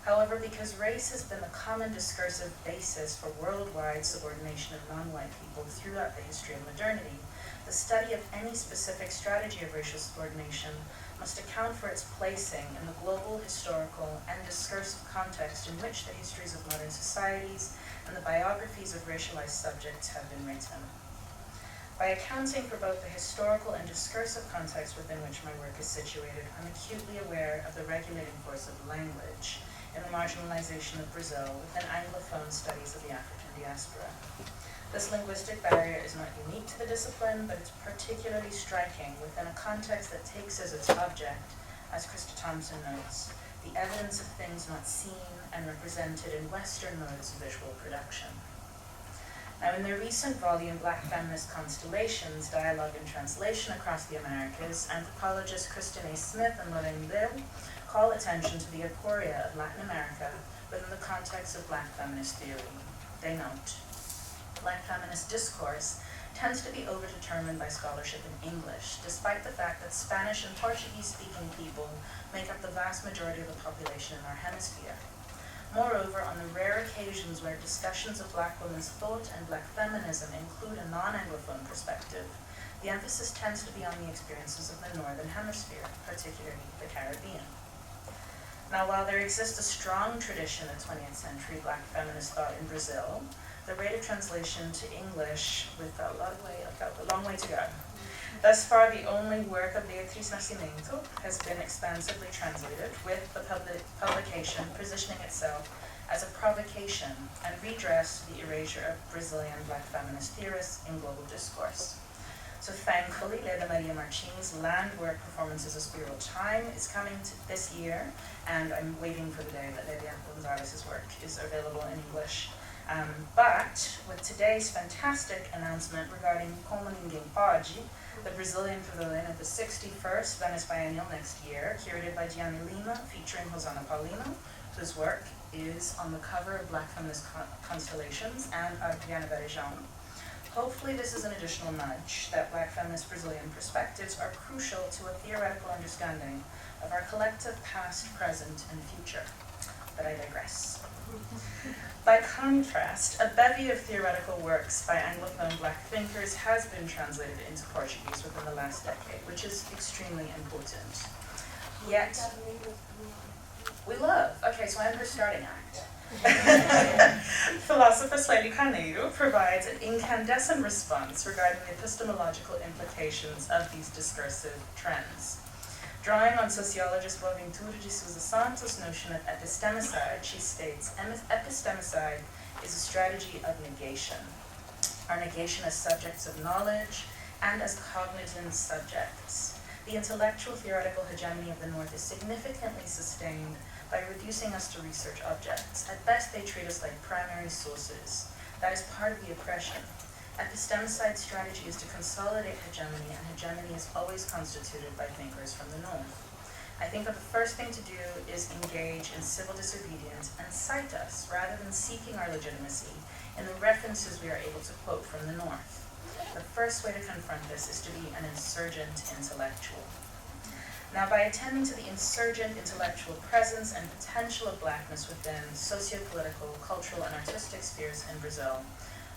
However, because race has been the common discursive basis for worldwide subordination of non-white people throughout the history of modernity, the study of any specific strategy of racial subordination must account for its placing in the global, historical, and discursive context in which the histories of modern societies and the biographies of racialized subjects have been written. By accounting for both the historical and discursive context within which my work is situated, I'm acutely aware of the regulating force of language in the marginalization of Brazil within Anglophone studies of the African diaspora. This linguistic barrier is not unique to the discipline, but it's particularly striking within a context that takes as its object, as Krista Thompson notes, the evidence of things not seen and represented in Western modes of visual production. Now, in their recent volume, Black Feminist Constellations, Dialogue and Translation Across the Americas, anthropologists Ming Smith and Oluremi C call attention to the aporia of Latin America within the context of Black feminist theory. They note, Black feminist discourse tends to be overdetermined by scholarship in English, despite the fact that Spanish and Portuguese-speaking people make up the vast majority of the population in our hemisphere. Moreover, on the rare occasions where discussions of Black women's thought and Black feminism include a non-Anglophone perspective, the emphasis tends to be on the experiences of the Northern Hemisphere, particularly the Caribbean. Now, while there exists a strong tradition of 20th century Black feminist thought in Brazil, the rate of translation to English with a long way to go. Thus far, the only work of Beatriz Nascimento has been expansively translated, with the publication positioning itself as a provocation and redress to the erasure of Brazilian Black feminist theorists in global discourse. So thankfully, Leda Maria Martins' land work Performances of Spiritual Time is coming this year, and I'm waiting for the day that Ledia Gonzalez's work is available in English. But with today's fantastic announcement regarding Como Ninguém Pode, the Brazilian Pavilion at the 61st Venice Biennial next year, curated by Gianni Lima, featuring Hosanna Paulino, whose work is on the cover of Black Feminist Constellations and Adriana Varejão. Hopefully this is an additional nudge that Black feminist Brazilian perspectives are crucial to a theoretical understanding of our collective past, present, and future. But I digress. By contrast, a bevy of theoretical works by Anglophone Black thinkers has been translated into Portuguese within the last decade, which is extremely important. Yet, we love. Okay, so I'm her starting act. Philosopher Slady Carneiro provides an incandescent response regarding the epistemological implications of these discursive trends. Drawing on sociologist Boaventura de Sousa Santos' notion of epistemicide, she states, epistemicide is a strategy of negation. Our negation as subjects of knowledge and as cognizant subjects. The intellectual theoretical hegemony of the North is significantly sustained by reducing us to research objects. At best, they treat us like primary sources. That is part of the oppression. Epistemicide strategy is to consolidate hegemony, and hegemony is always constituted by thinkers from the North. I think that the first thing to do is engage in civil disobedience and cite us, rather than seeking our legitimacy in the references we are able to quote from the North. The first way to confront this is to be an insurgent intellectual. Now, by attending to the insurgent intellectual presence and potential of Blackness within socio-political, cultural, and artistic spheres in Brazil,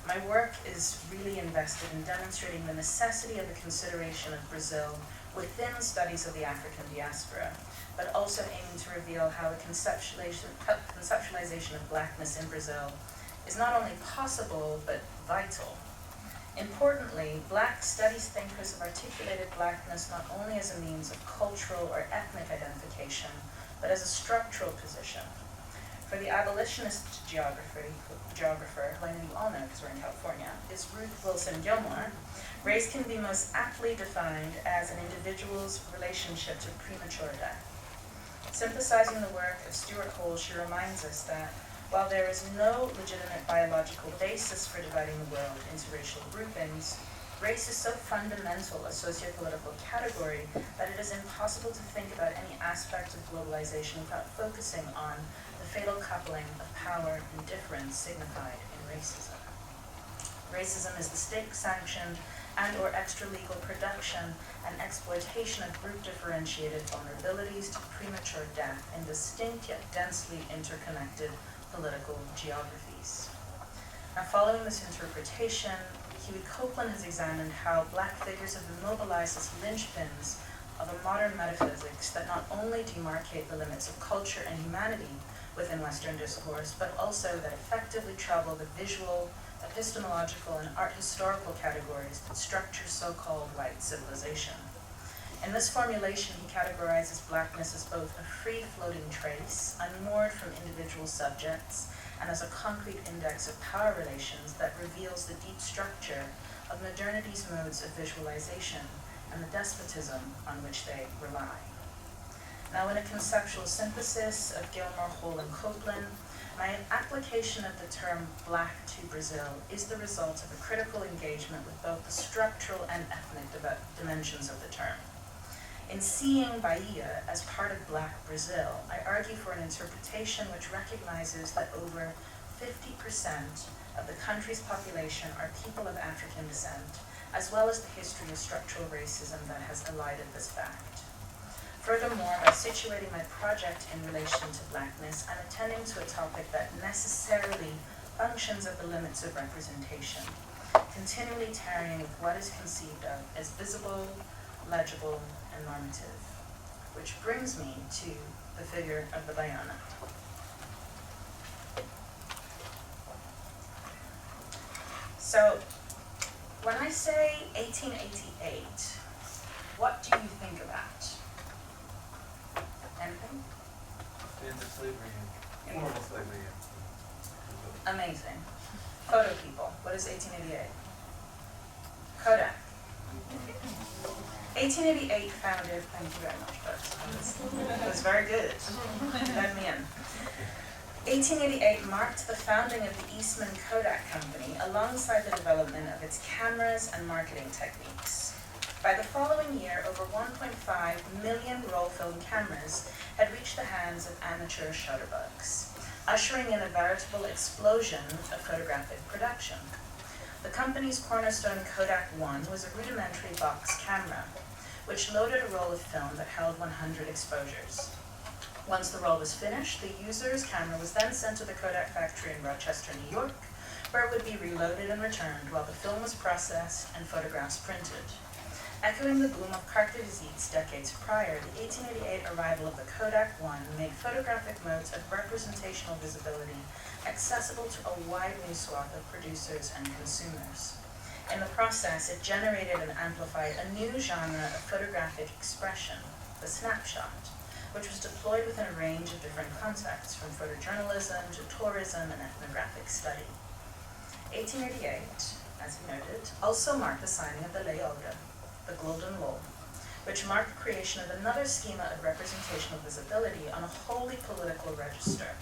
my work is really invested in demonstrating the necessity of the consideration of Brazil within studies of the African diaspora, but also aiming to reveal how the conceptualization of Blackness in Brazil is not only possible, but vital. Importantly, Black studies thinkers have articulated Blackness not only as a means of cultural or ethnic identification, but as a structural position. For the abolitionist geographer, who I know you all know because we're in California, is Ruth Wilson Gilmore, race can be most aptly defined as an individual's relationship to premature death. Synthesizing the work of Stuart Hall, she reminds us that while there is no legitimate biological basis for dividing the world into racial groupings, race is so fundamental a socio-political category that it is impossible to think about any aspect of globalization without focusing on the fatal coupling of power and difference signified in racism. Racism is the state-sanctioned and or extra-legal production and exploitation of group-differentiated vulnerabilities to premature death in distinct yet densely interconnected political geographies. Now, following this interpretation, Huey Copeland has examined how Black figures have been mobilized as linchpins of a modern metaphysics that not only demarcate the limits of culture and humanity within Western discourse, but also that effectively travel the visual, epistemological, and art historical categories that structure so-called white civilization. In this formulation, he categorizes Blackness as both a free-floating trace, unmoored from individual subjects, and as a concrete index of power relations that reveals the deep structure of modernity's modes of visualization and the despotism on which they rely. Now, in a conceptual synthesis of Gilmore, Hall, and Copeland, my application of the term Black to Brazil is the result of a critical engagement with both the structural and ethnic dimensions of the term. In seeing Bahia as part of Black Brazil, I argue for an interpretation which recognizes that over 50% of the country's population are people of African descent, as well as the history of structural racism that has elided this fact. Furthermore, by situating my project in relation to Blackness, I'm attending to a topic that necessarily functions at the limits of representation, continually tarrying with what is conceived of as visible, legible, and normative. Which brings me to the figure of the baiana. So, when I say 1888, what do you think about? Anything? Into slavery, formal slavery. Amazing. Photo people, what is 1888? Kodak. 1888 founded, thank you very much, folks. That was very good. Let me in. 1888 marked the founding of the Eastman Kodak Company alongside the development of its cameras and marketing techniques. By the following year, over 1.5 million roll film cameras had reached the hands of amateur shutterbugs, ushering in a veritable explosion of photographic production. The company's cornerstone Kodak 1 was a rudimentary box camera, which loaded a roll of film that held 100 exposures. Once the roll was finished, the user's camera was then sent to the Kodak factory in Rochester, New York, where it would be reloaded and returned while the film was processed and photographs printed. Echoing the boom of carte de visites decades prior, the 1888 arrival of the Kodak 1 made photographic modes of representational visibility accessible to a wide new swath of producers and consumers. In the process, it generated and amplified a new genre of photographic expression, the snapshot, which was deployed within a range of different contexts, from photojournalism to tourism and ethnographic study. 1888, as you noted, also marked the signing of the Lei Olga, the Golden Law, which marked the creation of another schema of representational visibility on a wholly political register,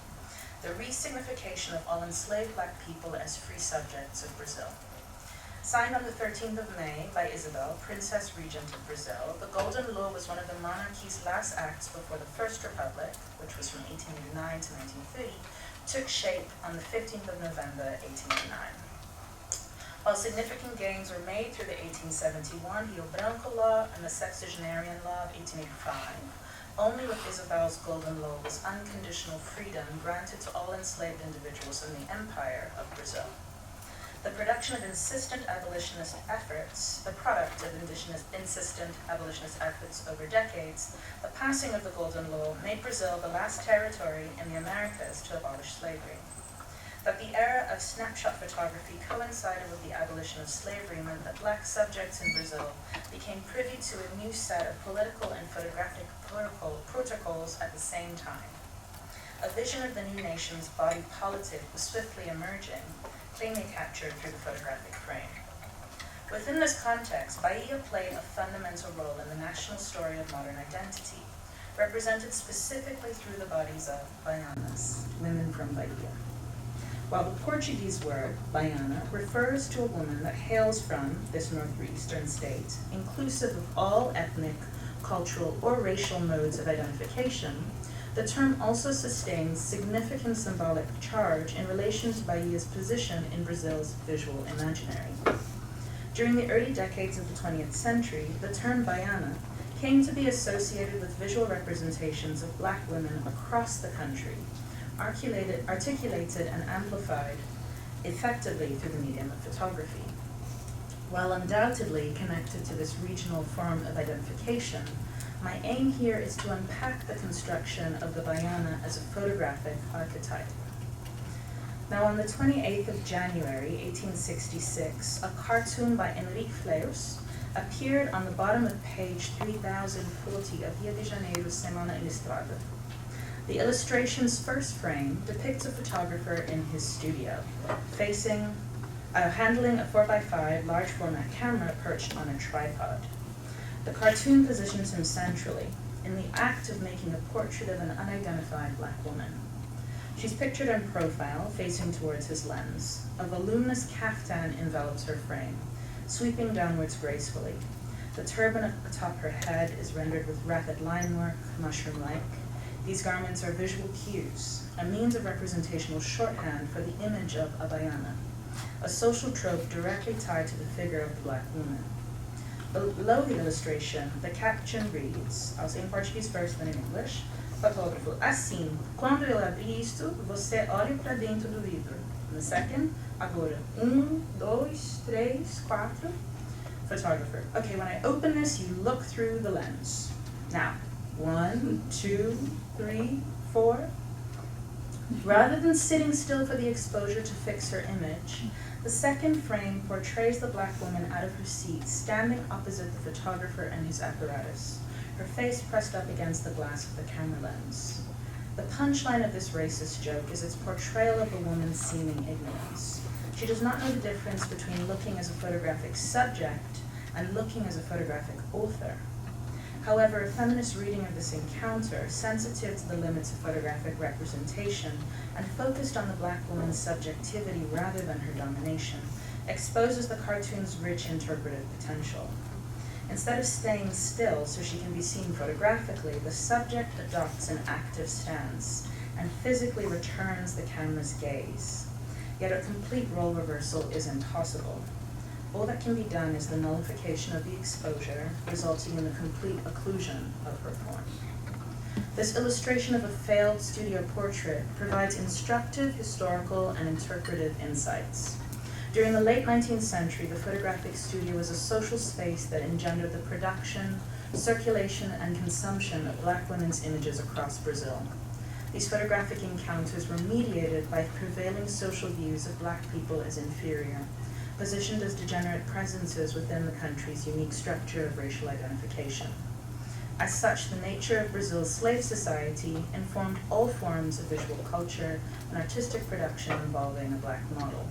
the re-signification of all enslaved Black people as free subjects of Brazil. Signed on the 13th of May by Isabel, Princess Regent of Brazil, the Golden Law was one of the monarchy's last acts before the First Republic, which was from 1889 to 1930, took shape on the 15th of November, 1889. While significant gains were made through the 1871 Rio Branco Law and the Sexagenarian Law of 1885, only with Isabel's Golden Law was unconditional freedom granted to all enslaved individuals in the Empire of Brazil. The production of insistent abolitionist efforts, the product of insistent abolitionist efforts over decades, the passing of the Golden Law made Brazil the last territory in the Americas to abolish slavery. That the era of snapshot photography coincided with the abolition of slavery meant that Black subjects in Brazil became privy to a new set of political and photographic protocols at the same time. A vision of the new nation's body politic was swiftly emerging, cleanly captured through the photographic frame. Within this context, Bahia played a fundamental role in the national story of modern identity, represented specifically through the bodies of baianas, women from Bahia. While the Portuguese word, baiana, refers to a woman that hails from this northeastern state, inclusive of all ethnic, cultural, or racial modes of identification, the term also sustains significant symbolic charge in relation to Bahia's position in Brazil's visual imaginary. During the early decades of the 20th century, the term baiana came to be associated with visual representations of Black women across the country, articulated and amplified effectively through the medium of photography. While undoubtedly connected to this regional form of identification, my aim here is to unpack the construction of the baiana as a photographic archetype. Now, on the 28th of January, 1866, a cartoon by Henrique Fleus appeared on the bottom of page 3040 of Rio de Janeiro's Semana Ilustrada. The illustration's first frame depicts a photographer in his studio, handling a 4x5 large format camera perched on a tripod. The cartoon positions him centrally, in the act of making a portrait of an unidentified Black woman. She's pictured in profile, facing towards his lens. A voluminous kaftan envelops her frame, sweeping downwards gracefully. The turban atop her head is rendered with rapid line work, mushroom-like. These garments are visual cues, a means of representational shorthand for the image of a baiana, a social trope directly tied to the figure of the black woman. Below the illustration, the caption reads, I'll say in Portuguese first, then in English, fotógrafo, assim, quando eu abrir isto, você olha para dentro do vidro. The second, agora, 1, 2, 3, 4, photographer. Okay, when I open this, you look through the lens. Now, 1, 2, 3, 4. Rather than sitting still for the exposure to fix her image, the second frame portrays the black woman out of her seat, standing opposite the photographer and his apparatus, her face pressed up against the glass of the camera lens. The punchline of this racist joke is its portrayal of a woman's seeming ignorance. She does not know the difference between looking as a photographic subject and looking as a photographic author. However, a feminist reading of this encounter, sensitive to the limits of photographic representation and focused on the black woman's subjectivity rather than her domination, exposes the cartoon's rich interpretive potential. Instead of staying still so she can be seen photographically, the subject adopts an active stance and physically returns the camera's gaze. Yet a complete role reversal is impossible. All that can be done is the nullification of the exposure, resulting in the complete occlusion of her form. This illustration of a failed studio portrait provides instructive historical and interpretive insights. During the late 19th century, the photographic studio was a social space that engendered the production, circulation, and consumption of black women's images across Brazil. These photographic encounters were mediated by prevailing social views of black people as inferior, positioned as degenerate presences within the country's unique structure of racial identification. As such, the nature of Brazil's slave society informed all forms of visual culture and artistic production involving a black model.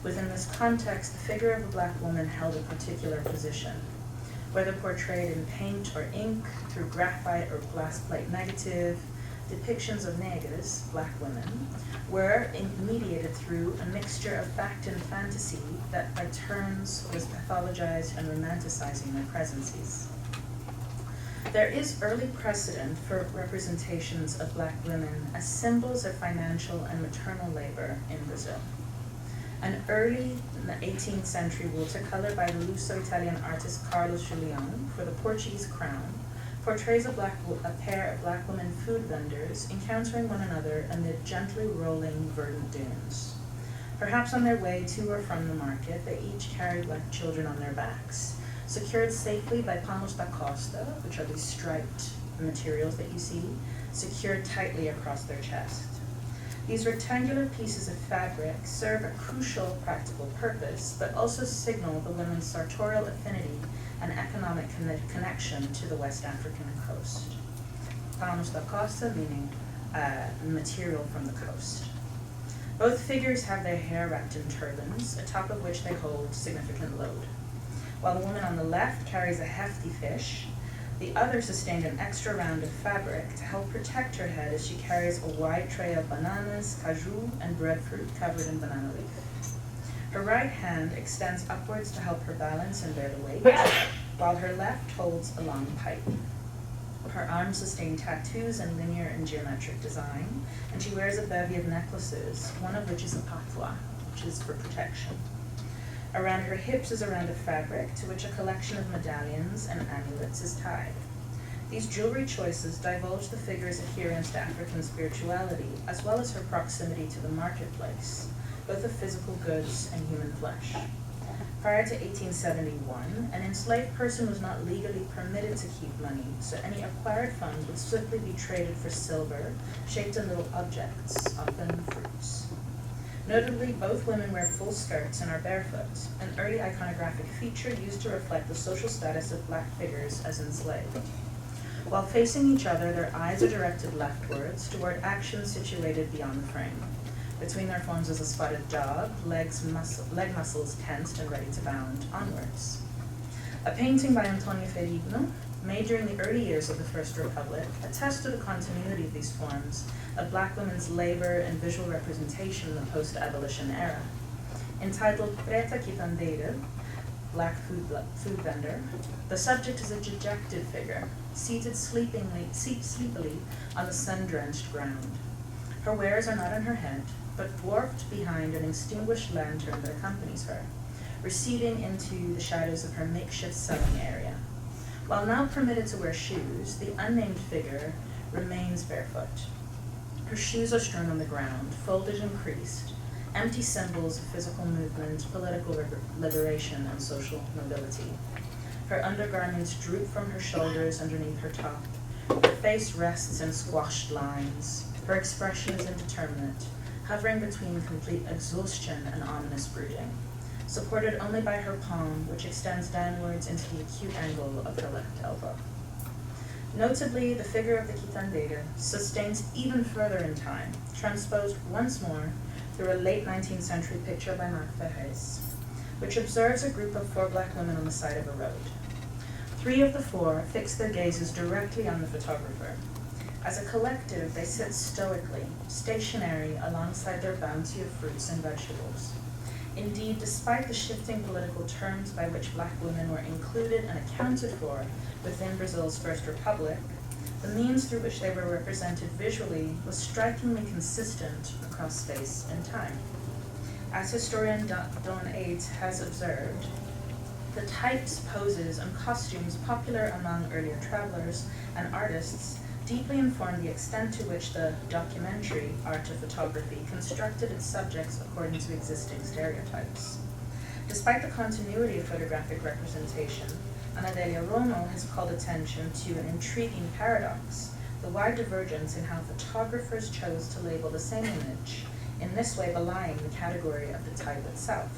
Within this context, the figure of a black woman held a particular position. Whether portrayed in paint or ink, through graphite or glass plate negative, depictions of negras, black women, were mediated through a mixture of fact and fantasy that by turns was pathologized and romanticizing their presences. There is early precedent for representations of black women as symbols of financial and maternal labor in Brazil. An early 18th century watercolor by the Luso-Italian artist Carlos Julião for the Portuguese crown portrays a pair of black women food vendors encountering one another amid gently rolling verdant dunes. Perhaps on their way to or from the market, they each carried black children on their backs, secured safely by panos da costa, which are these striped materials that you see, secured tightly across their chest. These rectangular pieces of fabric serve a crucial practical purpose, but also signal the women's sartorial affinity and economic connection to the West African coast. Panos da costa meaning material from the coast. Both figures have their hair wrapped in turbans, atop of which they hold significant load. While the woman on the left carries a hefty fish, the other sustained an extra round of fabric to help protect her head as she carries a wide tray of bananas, caju, and breadfruit covered in banana leaf. Her right hand extends upwards to help her balance and bear the weight, while her left holds a long pipe. Her arms sustain tattoos in linear and geometric design, and she wears a bevy of necklaces, one of which is a patois, which is for protection. Around her hips is a round of fabric to which a collection of medallions and amulets is tied. These jewelry choices divulge the figure's adherence to African spirituality, as well as her proximity to the marketplace, both of physical goods and human flesh. Prior to 1871, an enslaved person was not legally permitted to keep money, so any acquired funds would swiftly be traded for silver, shaped in little objects, often fruits. Notably, both women wear full skirts and are barefoot, an early iconographic feature used to reflect the social status of black figures as enslaved. While facing each other, their eyes are directed leftwards toward action situated beyond the frame. Between their forms is a spotted dog, leg muscles tensed and ready to bound onwards. A painting by Antonio Ferrigno, made during the early years of the First Republic, attests to the continuity of these forms of black women's labor and visual representation in the post-abolition era. Entitled Preta Quitandeira, black food vendor, the subject is a dejected figure, seated sleepily on the sun-drenched ground. Her wares are not on her head, but dwarfed behind an extinguished lantern that accompanies her, receding into the shadows of her makeshift sewing area. While now permitted to wear shoes, the unnamed figure remains barefoot. Her shoes are strewn on the ground, folded and creased, empty symbols of physical movement, political liberation, and social mobility. Her undergarments droop from her shoulders underneath her top. Her face rests in squashed lines. Her expression is indeterminate, hovering between complete exhaustion and ominous brooding, supported only by her palm, which extends downwards into the acute angle of her left elbow. Notably, the figure of the quitandera sustains even further in time, transposed once more through a late 19th century picture by Marc Ferrez, which observes a group of 4 black women on the side of a road. 3 of the 4 fix their gazes directly on the photographer. As a collective, they sit stoically, stationary alongside their bounty of fruits and vegetables. Indeed, despite the shifting political terms by which black women were included and accounted for within Brazil's First Republic, the means through which they were represented visually was strikingly consistent across space and time. As historian Don Aids has observed, the types, poses, and costumes popular among earlier travelers and artists deeply informed the extent to which the documentary art of photography constructed its subjects according to existing stereotypes. Despite the continuity of photographic representation, Anadelia Romo has called attention to an intriguing paradox, the wide divergence in how photographers chose to label the same image, in this way belying the category of the type itself.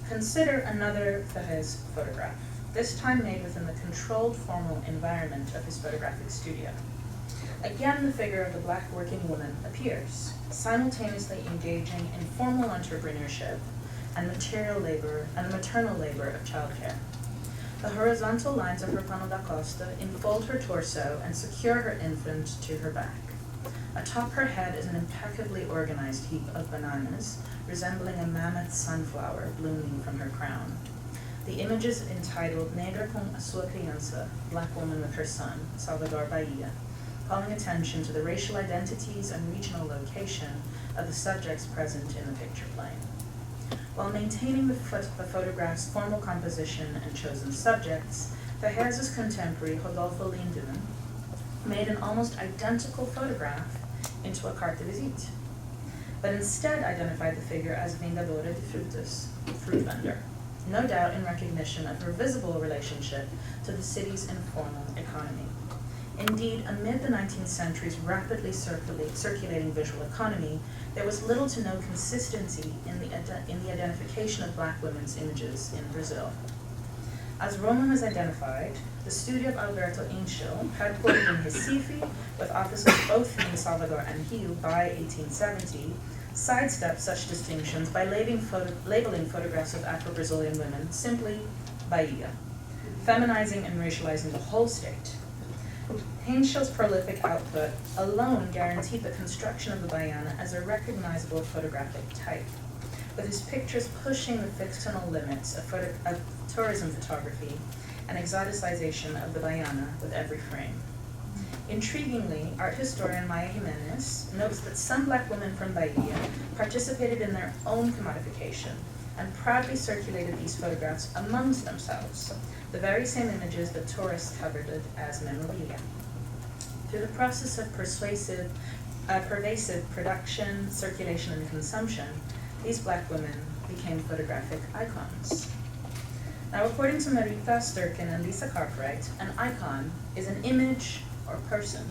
Consider another Ferrez photograph, this time made within the controlled formal environment of his photographic studio. Again, the figure of the black working woman appears, simultaneously engaging in formal entrepreneurship and material labor and the maternal labor of childcare. The horizontal lines of her pano da costa enfold her torso and secure her infant to her back. Atop her head is an impeccably organized heap of bananas, resembling a mammoth sunflower blooming from her crown. The image is entitled Negra com a sua criança, Black Woman with Her Son, Salvador, Bahia, calling attention to the racial identities and regional location of the subjects present in the picture plane. While maintaining the photograph's formal composition and chosen subjects, Ferrez's contemporary Rodolfo Lindemann made an almost identical photograph into a carte de visite, but instead identified the figure as vendedora de frutas, fruit vendor, no doubt in recognition of her visible relationship to the city's informal economy. Indeed, amid the 19th century's rapidly circulating visual economy, there was little to no consistency in the identification of black women's images in Brazil. As Roman has identified, the studio of Alberto Inchil, headquartered in Recife, with offices both in Salvador and Rio by 1870, sidestepped such distinctions by labeling photographs of Afro-Brazilian women simply Bahia, feminizing and racializing the whole state. Inchil's prolific output alone guaranteed the construction of the baiana as a recognizable photographic type, with his pictures pushing the fictional limits of tourism photography and exoticization of the baiana with every frame. Intriguingly, art historian Maya Jimenez notes that some black women from Bahia participated in their own commodification and proudly circulated these photographs amongst themselves, the very same images that tourists coveted as memorabilia. Through the process of pervasive production, circulation, and consumption, these black women became photographic icons. Now, according to Marita Sturken and Lisa Cartwright, an icon is an image or person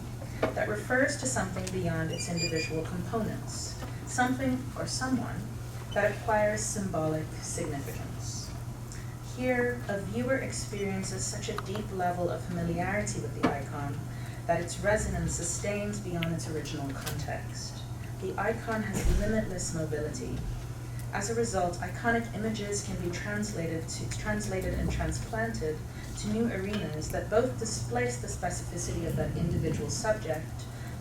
that refers to something beyond its individual components, something or someone that acquires symbolic significance. Here, a viewer experiences such a deep level of familiarity with the icon that its resonance sustains beyond its original context. The icon has limitless mobility. As a result, iconic images can be translated and transplanted to new arenas that both displace the specificity of that individual subject,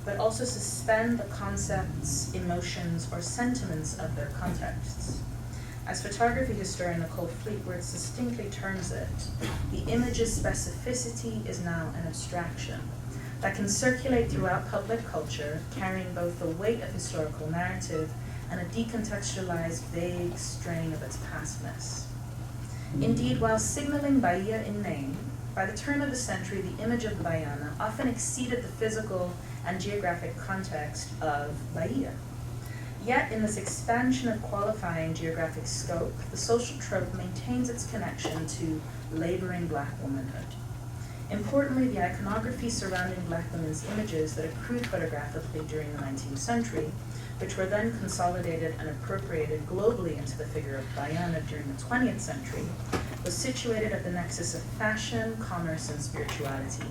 but also suspend the concepts, emotions, or sentiments of their contexts. As photography historian Nicole Fleetwood succinctly terms it, the image's specificity is now an abstraction that can circulate throughout public culture, carrying both the weight of historical narrative and a decontextualized, vague strain of its pastness. Indeed, while signaling Bahia in name, by the turn of the century, the image of the baiana often exceeded the physical and geographic context of Bahia. Yet, in this expansion of qualifying geographic scope, the social trope maintains its connection to laboring Black womanhood. Importantly, the iconography surrounding Black women's images that accrued photographically during the 19th century, which were then consolidated and appropriated globally into the figure of baiana during the 20th century, was situated at the nexus of fashion, commerce, and spirituality.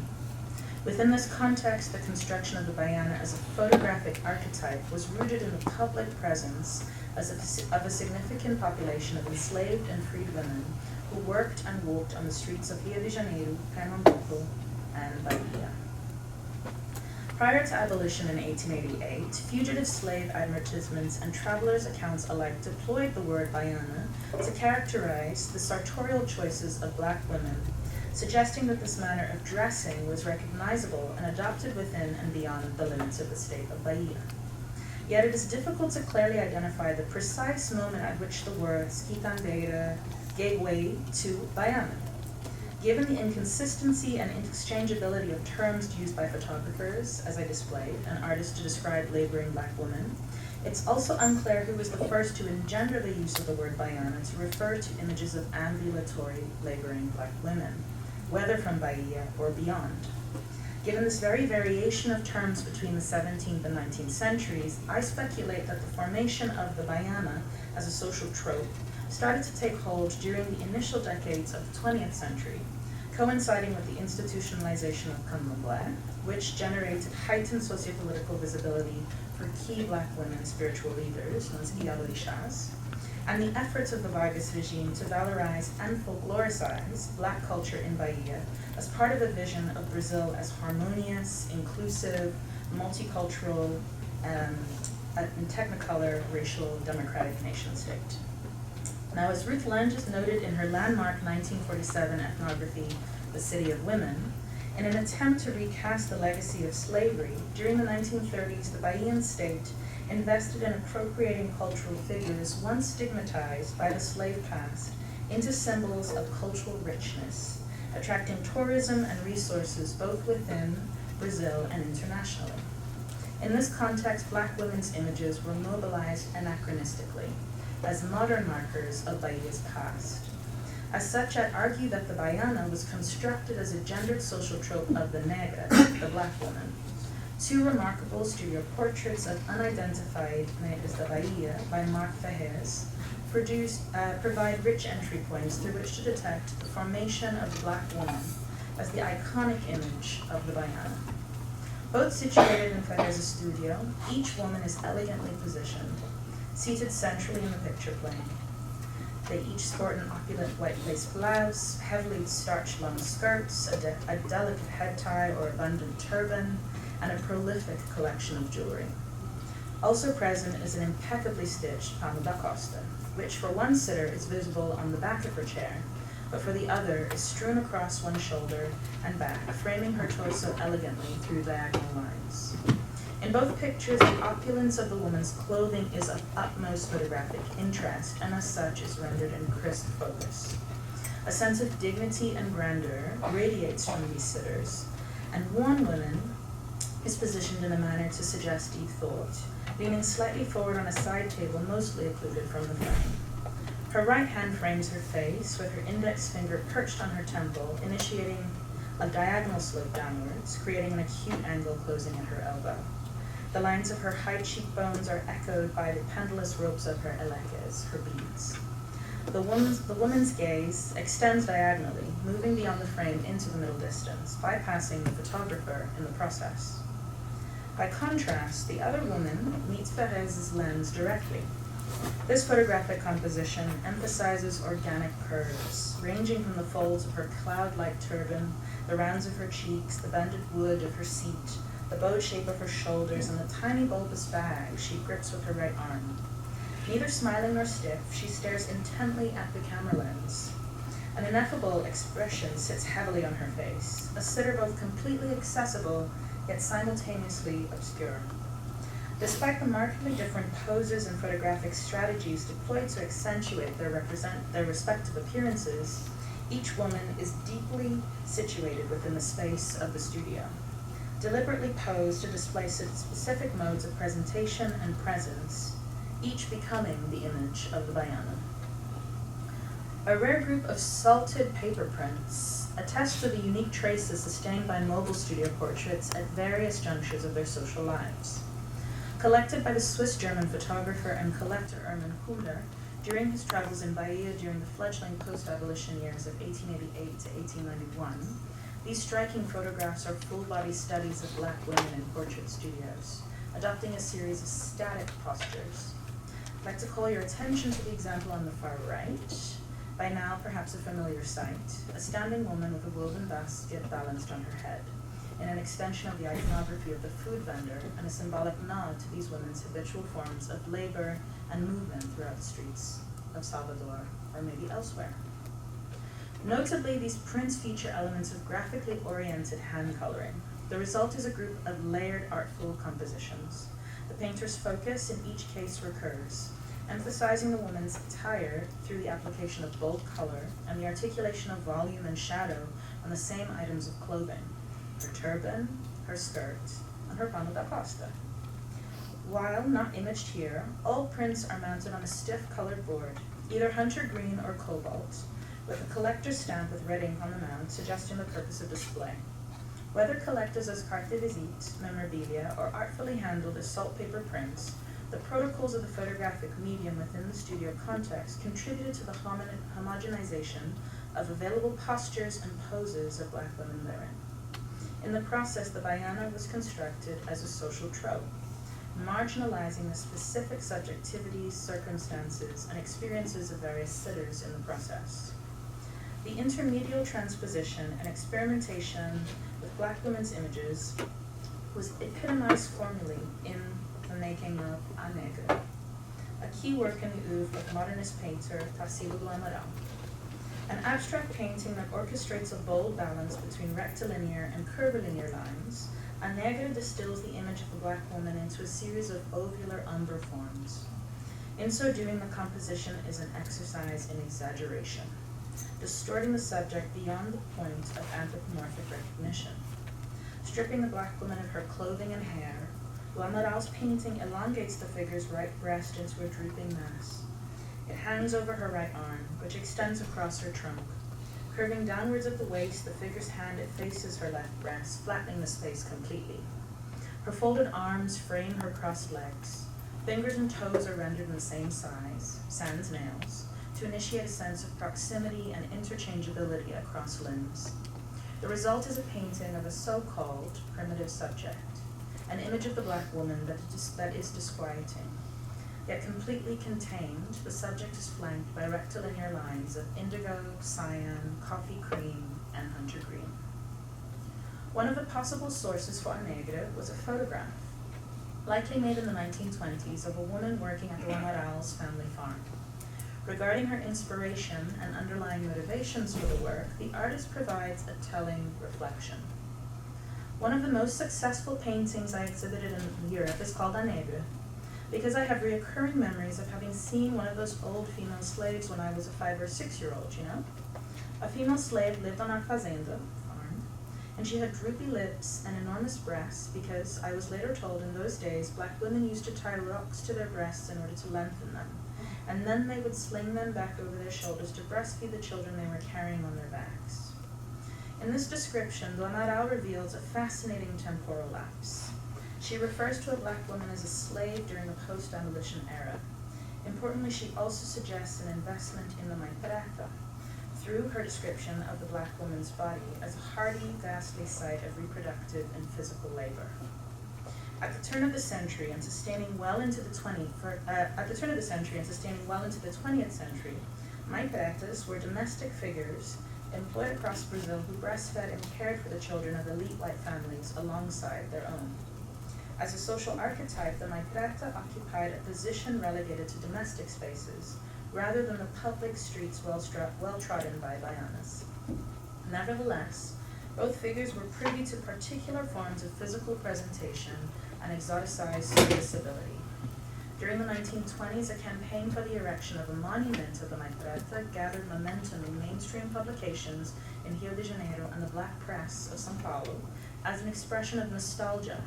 Within this context, the construction of the baiana as a photographic archetype was rooted in the public presence of a significant population of enslaved and freed women who worked and walked on the streets of Rio de Janeiro, Pernambuco, and Bahia. Prior to abolition in 1888, fugitive slave advertisements and travelers' accounts alike deployed the word baiana to characterize the sartorial choices of Black women, suggesting that this manner of dressing was recognizable and adopted within and beyond the limits of the state of Bahia. Yet it is difficult to clearly identify the precise moment at which the words quitandeira gave way to baiana. Given the inconsistency and interchangeability of terms used by photographers, as I displayed, and artists to describe laboring Black women, it's also unclear who was the first to engender the use of the word baiana to refer to images of ambulatory laboring Black women, whether from Bahia or beyond. Given this very variation of terms between the 17th and 19th centuries, I speculate that the formation of the baiana as a social trope started to take hold during the initial decades of the 20th century, coinciding with the institutionalization of candomblé, which generated heightened sociopolitical visibility for key Black women spiritual leaders, known as Ialorixás, and the efforts of the Vargas regime to valorize and folkloricize Black culture in Bahia as part of a vision of Brazil as harmonious, inclusive, multicultural, and technicolor, racial, democratic nation-state. Now, as Ruth Lange noted in her landmark 1947 ethnography, The City of Women, in an attempt to recast the legacy of slavery, during the 1930s, the Bahian state invested in appropriating cultural figures once stigmatized by the slave past into symbols of cultural richness, attracting tourism and resources both within Brazil and internationally. In this context, Black women's images were mobilized anachronistically as modern markers of Bahia's past. As such, I'd argue that the baiana was constructed as a gendered social trope of the negra, the Black woman. Two remarkable studio portraits of unidentified negras de Bahia by Marc Ferrez provide rich entry points through which to detect the formation of the Black woman as the iconic image of the baiana. Both situated in Ferrez's studio, each woman is elegantly positioned, seated centrally in the picture plane. They each sport an opulent white lace blouse, heavily starched long skirts, a delicate head tie or abundant turban, and a prolific collection of jewelry. Also present is an impeccably stitched pano da costa, which for one sitter is visible on the back of her chair, but for the other is strewn across one shoulder and back, framing her torso elegantly through diagonal lines. In both pictures, the opulence of the woman's clothing is of utmost photographic interest, and as such is rendered in crisp focus. A sense of dignity and grandeur radiates from these sitters, and one woman is positioned in a manner to suggest deep thought, leaning slightly forward on a side table mostly occluded from the frame. Her right hand frames her face, with her index finger perched on her temple, initiating a diagonal slope downwards, creating an acute angle closing at her elbow. The lines of her high cheekbones are echoed by the pendulous ropes of her eleques, her beads. The woman's gaze extends diagonally, moving beyond the frame into the middle distance, bypassing the photographer in the process. By contrast, the other woman meets Ferrez's lens directly. This photographic composition emphasizes organic curves, ranging from the folds of her cloud-like turban, the rounds of her cheeks, the bended wood of her seat, the bowed shape of her shoulders, and the tiny bulbous bag she grips with her right arm. Neither smiling nor stiff, she stares intently at the camera lens. An ineffable expression sits heavily on her face, a sitter both completely accessible yet simultaneously obscure. Despite the markedly different poses and photographic strategies deployed to accentuate their respective appearances, each woman is deeply situated within the space of the studio, deliberately posed to display specific modes of presentation and presence, each becoming the image of the baiana. A rare group of salted paper prints attest to the unique traces sustained by mobile studio portraits at various junctures of their social lives. Collected by the Swiss-German photographer and collector Ernest during his travels in Bahia during the fledgling post-abolition years of 1888 to 1891, these striking photographs are full-body studies of black women in portrait studios, adopting a series of static postures. I'd like to call your attention to the example on the far right, by now perhaps a familiar sight, a standing woman with a woven basket balanced on her head, in an extension of the iconography of the food vendor and a symbolic nod to these women's habitual forms of labor and movement throughout the streets of Salvador, or maybe elsewhere. Notably, these prints feature elements of graphically oriented hand coloring. The result is a group of layered artful compositions. The painter's focus in each case recurs, emphasizing the woman's attire through the application of bold color and the articulation of volume and shadow on the same items of clothing: her turban, her skirt, and her pano da pasta. While not imaged here, all prints are mounted on a stiff colored board, either hunter green or cobalt, with a collector's stamp with red ink on the mount suggesting the purpose of display. Whether collected as carte de visite, memorabilia, or artfully handled as saltpaper prints, the protocols of the photographic medium within the studio context contributed to the homogenization of available postures and poses of black women therein. In the process, the baiana was constructed as a social trope, marginalizing the specific subjectivities, circumstances, and experiences of various sitters in the process. The intermedial transposition and experimentation with black women's images was epitomized formally in the making of A Negra, a key work in the oeuvre of modernist painter Tarsila do Amaral. An abstract painting that orchestrates a bold balance between rectilinear and curvilinear lines, A Negra distills the image of the black woman into a series of ovular umber forms. In so doing, the composition is an exercise in exaggeration, distorting the subject beyond the point of anthropomorphic recognition. Stripping the black woman of her clothing and hair, Amaral's painting elongates the figure's right breast into a drooping mass. It hangs over her right arm, which extends across her trunk. Curving downwards at the waist, the figure's hand faces her left breast, flattening the space completely. Her folded arms frame her crossed legs. Fingers and toes are rendered in the same size, sans nails, to initiate a sense of proximity and interchangeability across limbs. The result is a painting of a so-called primitive subject, an image of the black woman that is disquieting. Yet completely contained, the subject is flanked by rectilinear lines of indigo, cyan, coffee cream, and hunter green. One of the possible sources for A Negra was a photograph, likely made in the 1920s, of a woman working at the Amaral's family farm. Regarding her inspiration and underlying motivations for the work, the artist provides a telling reflection. One of the most successful paintings I exhibited in Europe is called A Negra, because I have reoccurring memories of having seen one of those old female slaves when I was a 5 or 6 year old, you know? A female slave lived on our fazenda, farm, and she had droopy lips and enormous breasts because, I was later told, in those days, black women used to tie rocks to their breasts in order to lengthen them, and then they would sling them back over their shoulders to breastfeed the children they were carrying on their backs. In this description, do Amaral reveals a fascinating temporal lapse. She refers to a black woman as a slave during the post-abolition era. Importantly, she also suggests an investment in the preta, through her description of the black woman's body as a hardy, ghastly site of reproductive and physical labor. At the turn of the century and sustaining well into the 20th century, pretas were domestic figures employed across Brazil who breastfed and cared for the children of elite white families alongside their own. As a social archetype, the preta occupied a position relegated to domestic spaces, rather than the public streets well-trodden by baianas. Nevertheless, both figures were privy to particular forms of physical presentation and exoticized serviceability. During the 1920s, a campaign for the erection of a monument of the Preta gathered momentum in mainstream publications in Rio de Janeiro and the black press of São Paulo as an expression of nostalgia,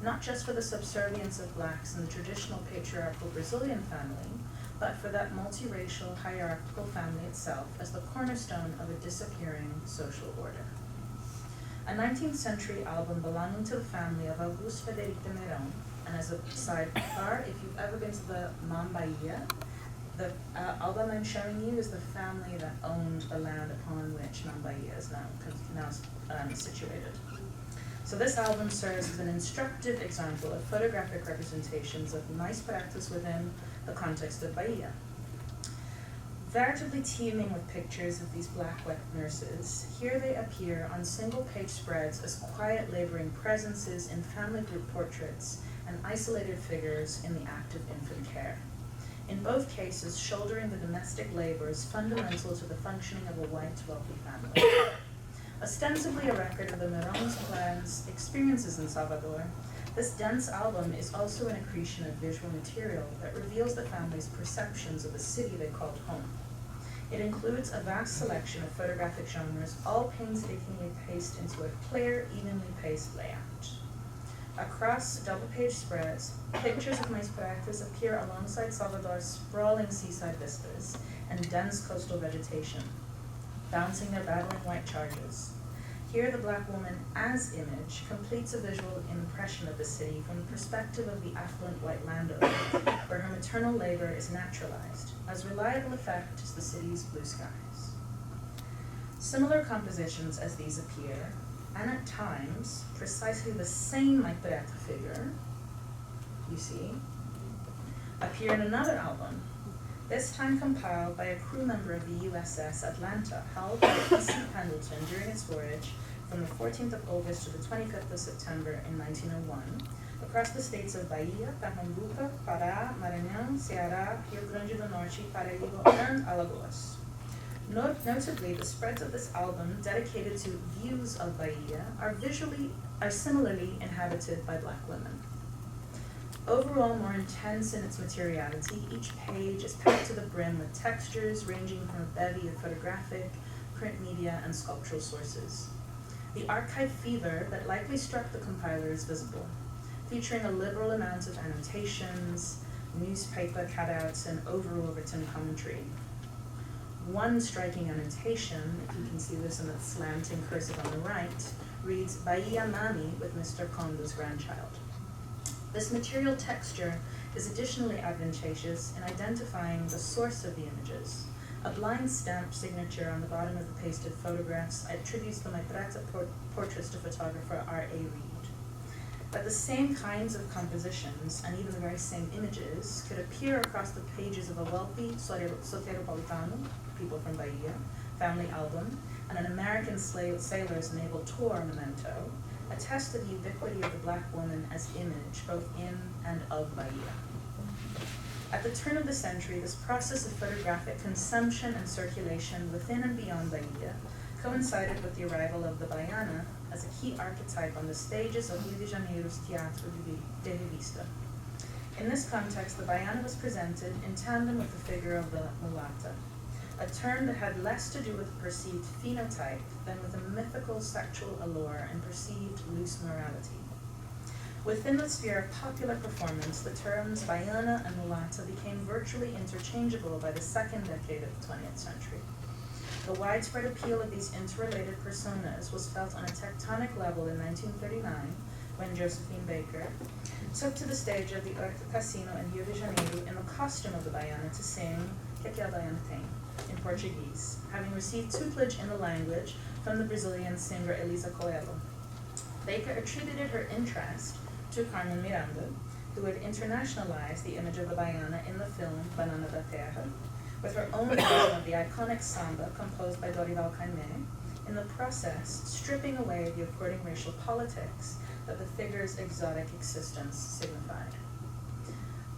not just for the subservience of blacks in the traditional patriarchal Brazilian family, but for that multiracial hierarchical family itself as the cornerstone of a disappearing social order. A 19th century album belonging to the family of Augusto Frederico de Meirão, and as a sidebar, if you've ever been to the Bahia, the album I'm showing you is the family that owned the land upon which Bahia is now situated. So this album serves as an instructive example of photographic representations of mais pretas within the context of Bahia. Veritably teeming with pictures of these black wet nurses, here they appear on single-page spreads as quiet laboring presences in family group portraits and isolated figures in the act of infant care. In both cases, shouldering the domestic labors fundamental to the functioning of a white, wealthy family. Ostensibly a record of the Meirão's clan's experiences in Salvador, this dense album is also an accretion of visual material that reveals the family's perceptions of the city they called home. It includes a vast selection of photographic genres, all painstakingly paced into a clear, evenly paced layout. Across double-page spreads, pictures of mais pretas appear alongside Salvador's sprawling seaside vistas and dense coastal vegetation, bouncing their battling white charges. Here, the black woman as image completes a visual impression of the city from the perspective of the affluent white landowner, where her maternal labor is naturalized, as reliable effect as the city's blue skies. Similar compositions as these appear, and at times, precisely the same mais preta figure, you see, appear in another album, this time compiled by a crew member of the USS Atlanta, hulled by E.C. Pendleton during its voyage from the 14th of August to the 25th of September in 1901, across the states of Bahia, Pernambuco, Pará, Maranhão, Ceará, Rio Grande do Norte, Paraíba, and Alagoas. Notably, the spreads of this album, dedicated to views of Bahia, are similarly inhabited by black women. Overall, more intense in its materiality, each page is packed to the brim with textures ranging from a bevy of photographic, print media, and sculptural sources. The archive fever that likely struck the compiler is visible, featuring a liberal amount of annotations, newspaper cutouts, and overall written commentary. One striking annotation, if you can see this in the slanting cursive on the right, reads, Bahia Mami with Mr. Condo's grandchild. This material texture is additionally advantageous in identifying the source of the images. A blind stamp signature on the bottom of the pasted photographs attributes the mais preta portraits to photographer R.A. Reed. But the same kinds of compositions, and even the very same images, could appear across the pages of a wealthy soteropolitano, people from Bahia, family album, and an American sailor's naval tour memento, attest to the ubiquity of the black woman as image, both in and of Bahia. At the turn of the century, this process of photographic consumption and circulation within and beyond Bahia coincided with the arrival of the baiana as a key archetype on the stages of Rio de Janeiro's Teatro de Revista. In this context, the baiana was presented in tandem with the figure of the mulata, a term that had less to do with a perceived phenotype than with a mythical sexual allure and perceived loose morality. Within the sphere of popular performance, the terms baiana and mulata became virtually interchangeable by the second decade of the 20th century. The widespread appeal of these interrelated personas was felt on a tectonic level in 1939, when Josephine Baker took to the stage of the Horto Casino in Rio de Janeiro in the costume of the baiana to sing Que a Baiana Tem in Portuguese, having received tutelage in the language from the Brazilian singer Elisa Coelho. Baker attributed her interest to Carmen Miranda, who had internationalized the image of the baiana in the film Banana da Terra, with her own version of the iconic samba composed by Dorival Caymmi, in the process stripping away the according racial politics that the figure's exotic existence signified.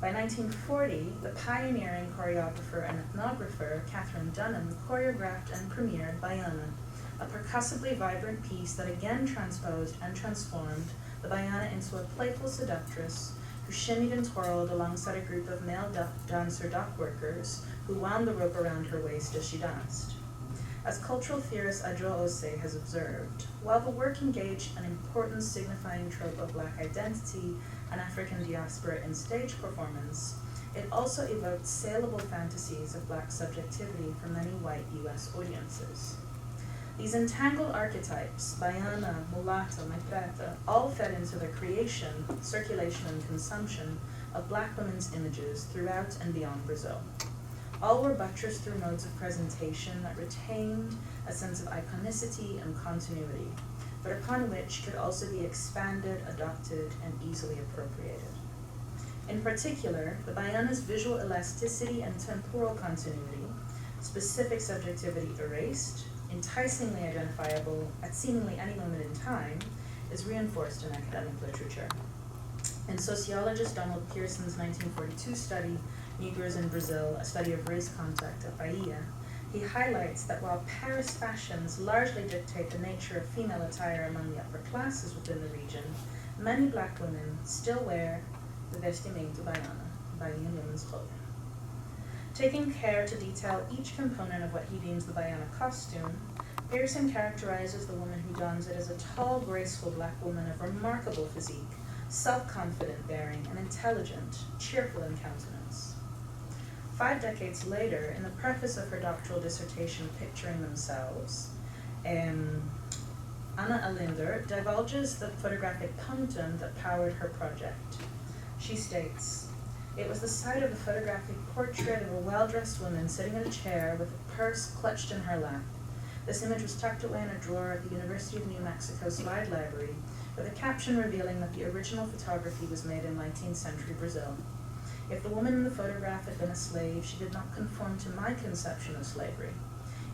By 1940, the pioneering choreographer and ethnographer Catherine Dunham choreographed and premiered Baiana, a percussively vibrant piece that again transposed and transformed the baiana into a playful seductress who shimmied and twirled alongside a group of male dancer dock workers who wound the rope around her waist as she danced. As cultural theorist Adjo Ose has observed, while the work engaged an important signifying trope of Black identity and African diaspora in stage performance, it also evoked saleable fantasies of Black subjectivity for many white US audiences. These entangled archetypes, baiana, mulata, preta, all fed into the creation, circulation, and consumption of Black women's images throughout and beyond Brazil. All were buttressed through modes of presentation that retained a sense of iconicity and continuity, but upon which could also be expanded, adopted, and easily appropriated. In particular, the baiana's visual elasticity and temporal continuity, specific subjectivity erased, enticingly identifiable at seemingly any moment in time, is reinforced in academic literature. In sociologist Donald Pearson's 1942 study, Negras in Brazil, a study of race contact at Bahia, he highlights that while Paris fashions largely dictate the nature of female attire among the upper classes within the region, many Black women still wear the vestimenta baiana, Bahia women's clothing. Taking care to detail each component of what he deems the baiana costume, Pearson characterizes the woman who dons it as a tall, graceful Black woman of remarkable physique, self-confident bearing, and intelligent, cheerful in countenance. 5 decades later, in the preface of her doctoral dissertation, Picturing Themselves, Anna Alinder divulges the photographic punctum that powered her project. She states, "It was the sight of a photographic portrait of a well-dressed woman sitting in a chair with a purse clutched in her lap. This image was tucked away in a drawer at the University of New Mexico Slide Library, with a caption revealing that the original photography was made in 19th century Brazil. If the woman in the photograph had been a slave, she did not conform to my conception of slavery.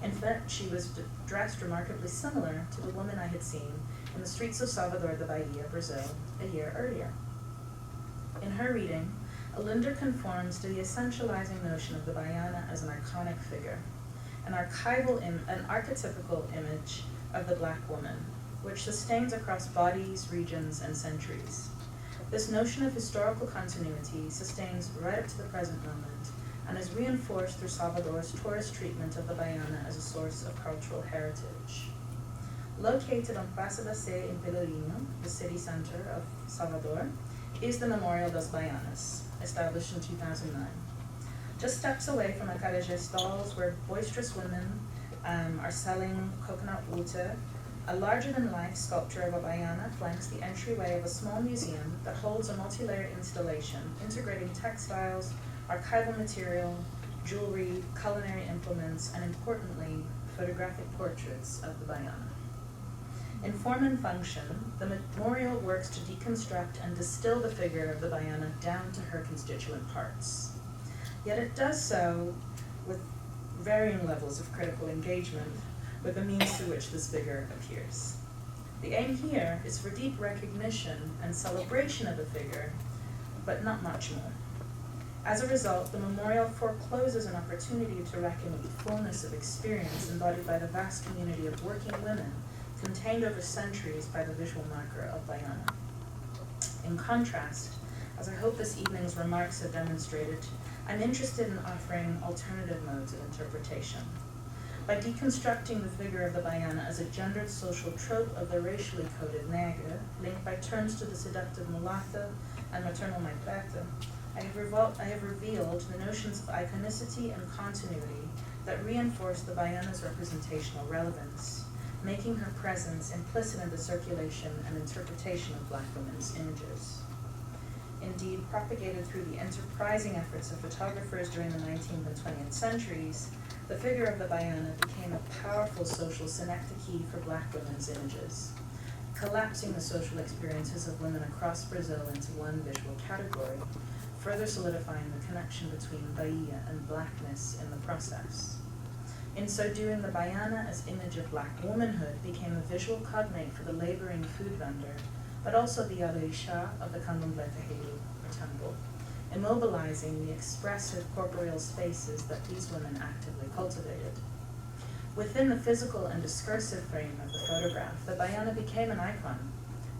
In fact, she was dressed remarkably similar to the woman I had seen in the streets of Salvador de Bahia, Brazil, a year earlier." In her reading, Alinder conforms to the essentializing notion of the baiana as an iconic figure, an archetypical image of the Black woman, which sustains across bodies, regions, and centuries. This notion of historical continuity sustains right up to the present moment and is reinforced through Salvador's tourist treatment of the baiana as a source of cultural heritage. Located on Praça da Sé in Pelourinho, the city center of Salvador, is the Memorial das Baianas, established in 2009. Just steps away from acarajé stalls where boisterous women are selling coconut water, a larger-than-life sculpture of a baiana flanks the entryway of a small museum that holds a multi-layered installation integrating textiles, archival material, jewelry, culinary implements, and importantly, photographic portraits of the baiana. In form and function, the memorial works to deconstruct and distill the figure of the baiana down to her constituent parts. Yet it does so with varying levels of critical engagement with the means through which this figure appears. The aim here is for deep recognition and celebration of the figure, but not much more. As a result, the memorial forecloses an opportunity to reckon with the fullness of experience embodied by the vast community of working women contained over centuries by the visual marker of baiana. In contrast, as I hope this evening's remarks have demonstrated, I'm interested in offering alternative modes of interpretation. By deconstructing the figure of the baiana as a gendered social trope of the racially coded negra, linked by terms to the seductive mulata and maternal preta, I have revealed the notions of iconicity and continuity that reinforce the baiana's representational relevance, making her presence implicit in the circulation and interpretation of Black women's images. Indeed, propagated through the enterprising efforts of photographers during the 19th and 20th centuries, the figure of the baiana became a powerful social synecdoche for Black women's images, collapsing the social experiences of women across Brazil into one visual category, further solidifying the connection between Bahia and Blackness in the process. In so doing, the baiana as image of Black womanhood became a visual cognate for the laboring food vendor, but also the Orixá of the Candomblé terreiro, or temple, immobilizing the expressive corporeal spaces that these women actively cultivated. Within the physical and discursive frame of the photograph, the baiana became an icon,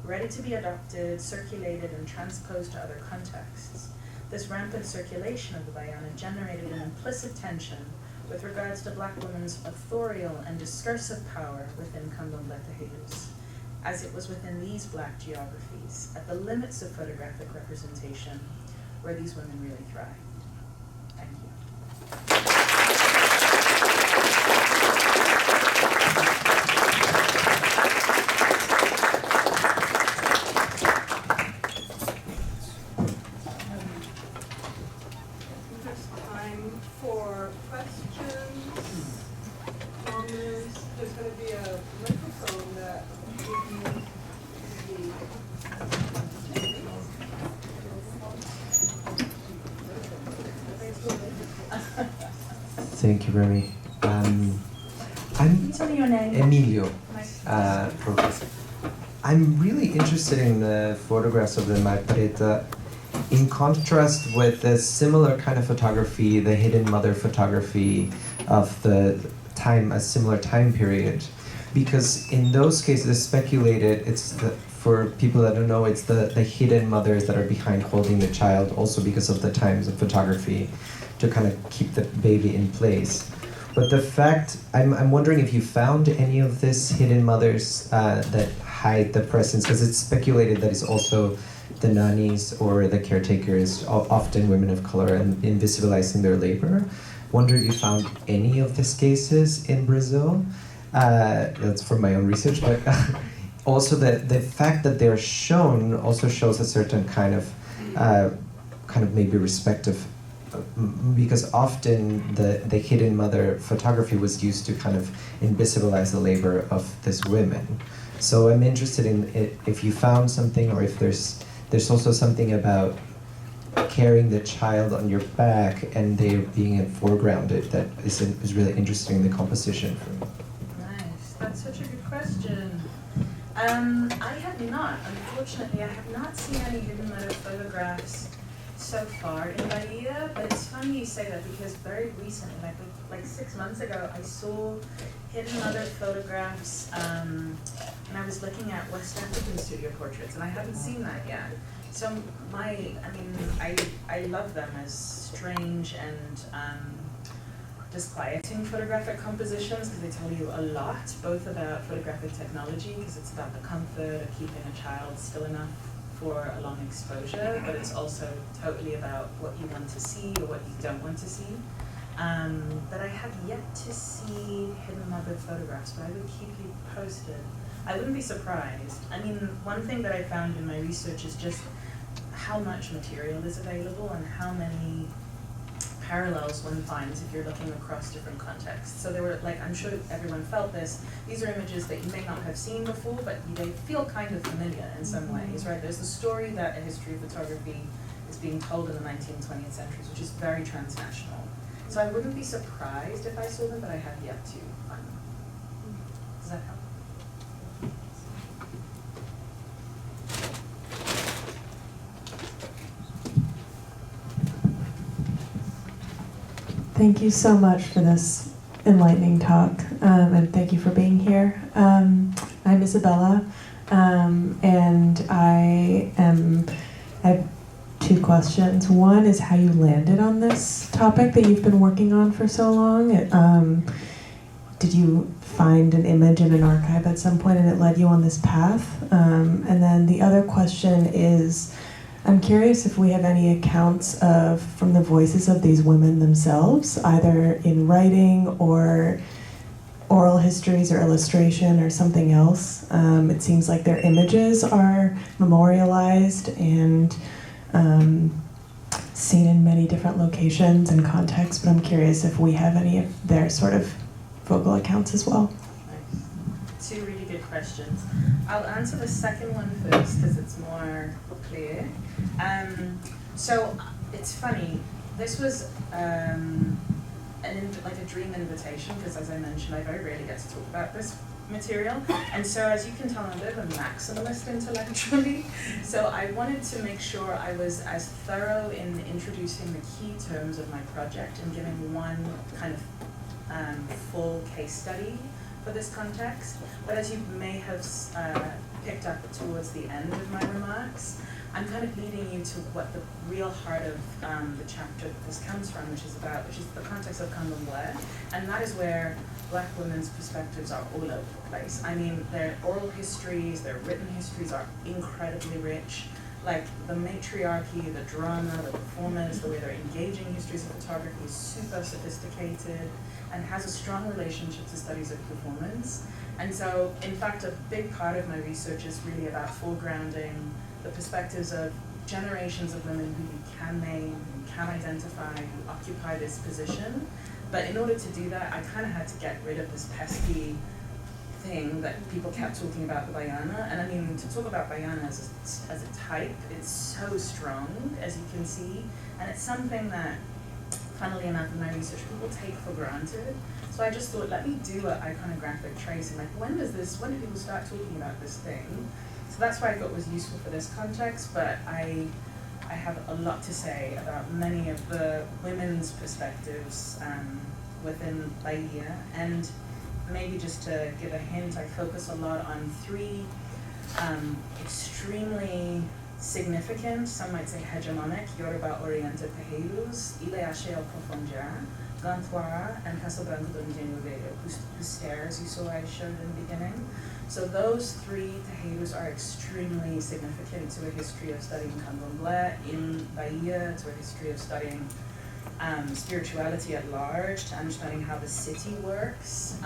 ready to be adopted, circulated, and transposed to other contexts. This rampant circulation of the baiana generated an implicit tension with regards to Black women's authorial and discursive power within Candomblé Hills, as it was within these Black geographies, at the limits of photographic representation, where these women really thrive. Thank you. Thank you, Remy. I'm Tell me your name. Emilio, Nice. Professor. I'm really interested in the photographs of the preta in contrast with the similar kind of photography, the hidden mother photography of the time, a similar time period. Because in those cases, it's speculated, for people that don't know, it's the hidden mothers that are behind holding the child, also because of the times of photography, to kind of keep the baby in place. But the fact, I'm wondering if you found any of these hidden mothers that hide the presence, because it's speculated that it's also the nannies or the caretakers, often women of color, and invisibilizing their labor. Wonder if you found any of these cases in Brazil. That's from my own research, but also the fact that they're shown also shows a certain kind of maybe respective, because often the hidden mother photography was used to kind of invisibilize the labor of these women. So I'm interested in if you found something, or if there's also something about carrying the child on your back and they being foregrounded that is really interesting in the composition for me. Nice, that's such a good question. I have not, unfortunately, I have not seen any hidden mother photographs so far in Bahia, but it's funny you say that because very recently, like 6 months ago, I saw hidden mother photographs, and I was looking at West African studio portraits, and I haven't seen that yet. So I love them as strange and disquieting photographic compositions, because they tell you a lot, both about photographic technology, because it's about the comfort of keeping a child still enough for a long exposure, but it's also totally about what you want to see or what you don't want to see. But I have yet to see hidden mother photographs, but I would keep you posted. I wouldn't be surprised. I mean, one thing that I found in my research is just how much material is available and how many parallels one finds if you're looking across different contexts. So there were, like, I'm sure everyone felt this, these are images that you may not have seen before, but they feel kind of familiar in some ways, right? There's a story that a history of photography is being told in the 19th, 20th centuries, which is very transnational. So I wouldn't be surprised if I saw them, but I have yet to find them. Does that help? Thank you so much for this enlightening talk, and thank you for being here. I'm Isabella, and I have two questions. One is how you landed on this topic that you've been working on for so long. Did you find an image in an archive at some point and it led you on this path? And then the other question is, I'm curious if we have any accounts from the voices of these women themselves, either in writing or oral histories or illustration or something else. It seems like their images are memorialized and seen in many different locations and contexts, but I'm curious if we have any of their sort of vocal accounts as well. Nice. Two really good questions. I'll answer the second one first because it's more clear. So it's funny, this was like a dream invitation, because as I mentioned, I very rarely get to talk about this material, and so as you can tell, I'm a bit of a maximalist intellectually, so I wanted to make sure I was as thorough in introducing the key terms of my project and giving one kind of full case study for this context, but as you may have picked up towards the end of my remarks, I'm kind of leading you to what the real heart of the chapter that this comes from, which is the context of candomblé, and that is where Black women's perspectives are all over the place. I mean, their oral histories, their written histories are incredibly rich. Like the matriarchy, the drama, the performance, the way they're engaging histories of photography is super sophisticated and has a strong relationship to studies of performance. And so, in fact, a big part of my research is really about foregrounding the perspectives of generations of women who you can name, who can identify, who occupy this position. But in order to do that, I kind of had to get rid of this pesky thing that people kept talking about, the baiana. And I mean, to talk about baiana as a type, it's so strong, as you can see. And it's something that, funnily enough, in my research, people take for granted. So I just thought, let me do an iconographic tracing. Like, when do people start talking about this thing? So that's why I thought it was useful for this context, but I have a lot to say about many of the women's perspectives within Bahia. And maybe just to give a hint, I focus a lot on three extremely significant, some might say hegemonic, Yoruba-oriented terreiros, Ilha Axé ao Profundiar, Gantuara, and Castelo Branco do Engenho Velho, whose stairs you saw I showed in the beginning. So those three terreiros are extremely significant to a history of studying candomblé in Bahia, to a history of studying spirituality at large, to understanding how the city works.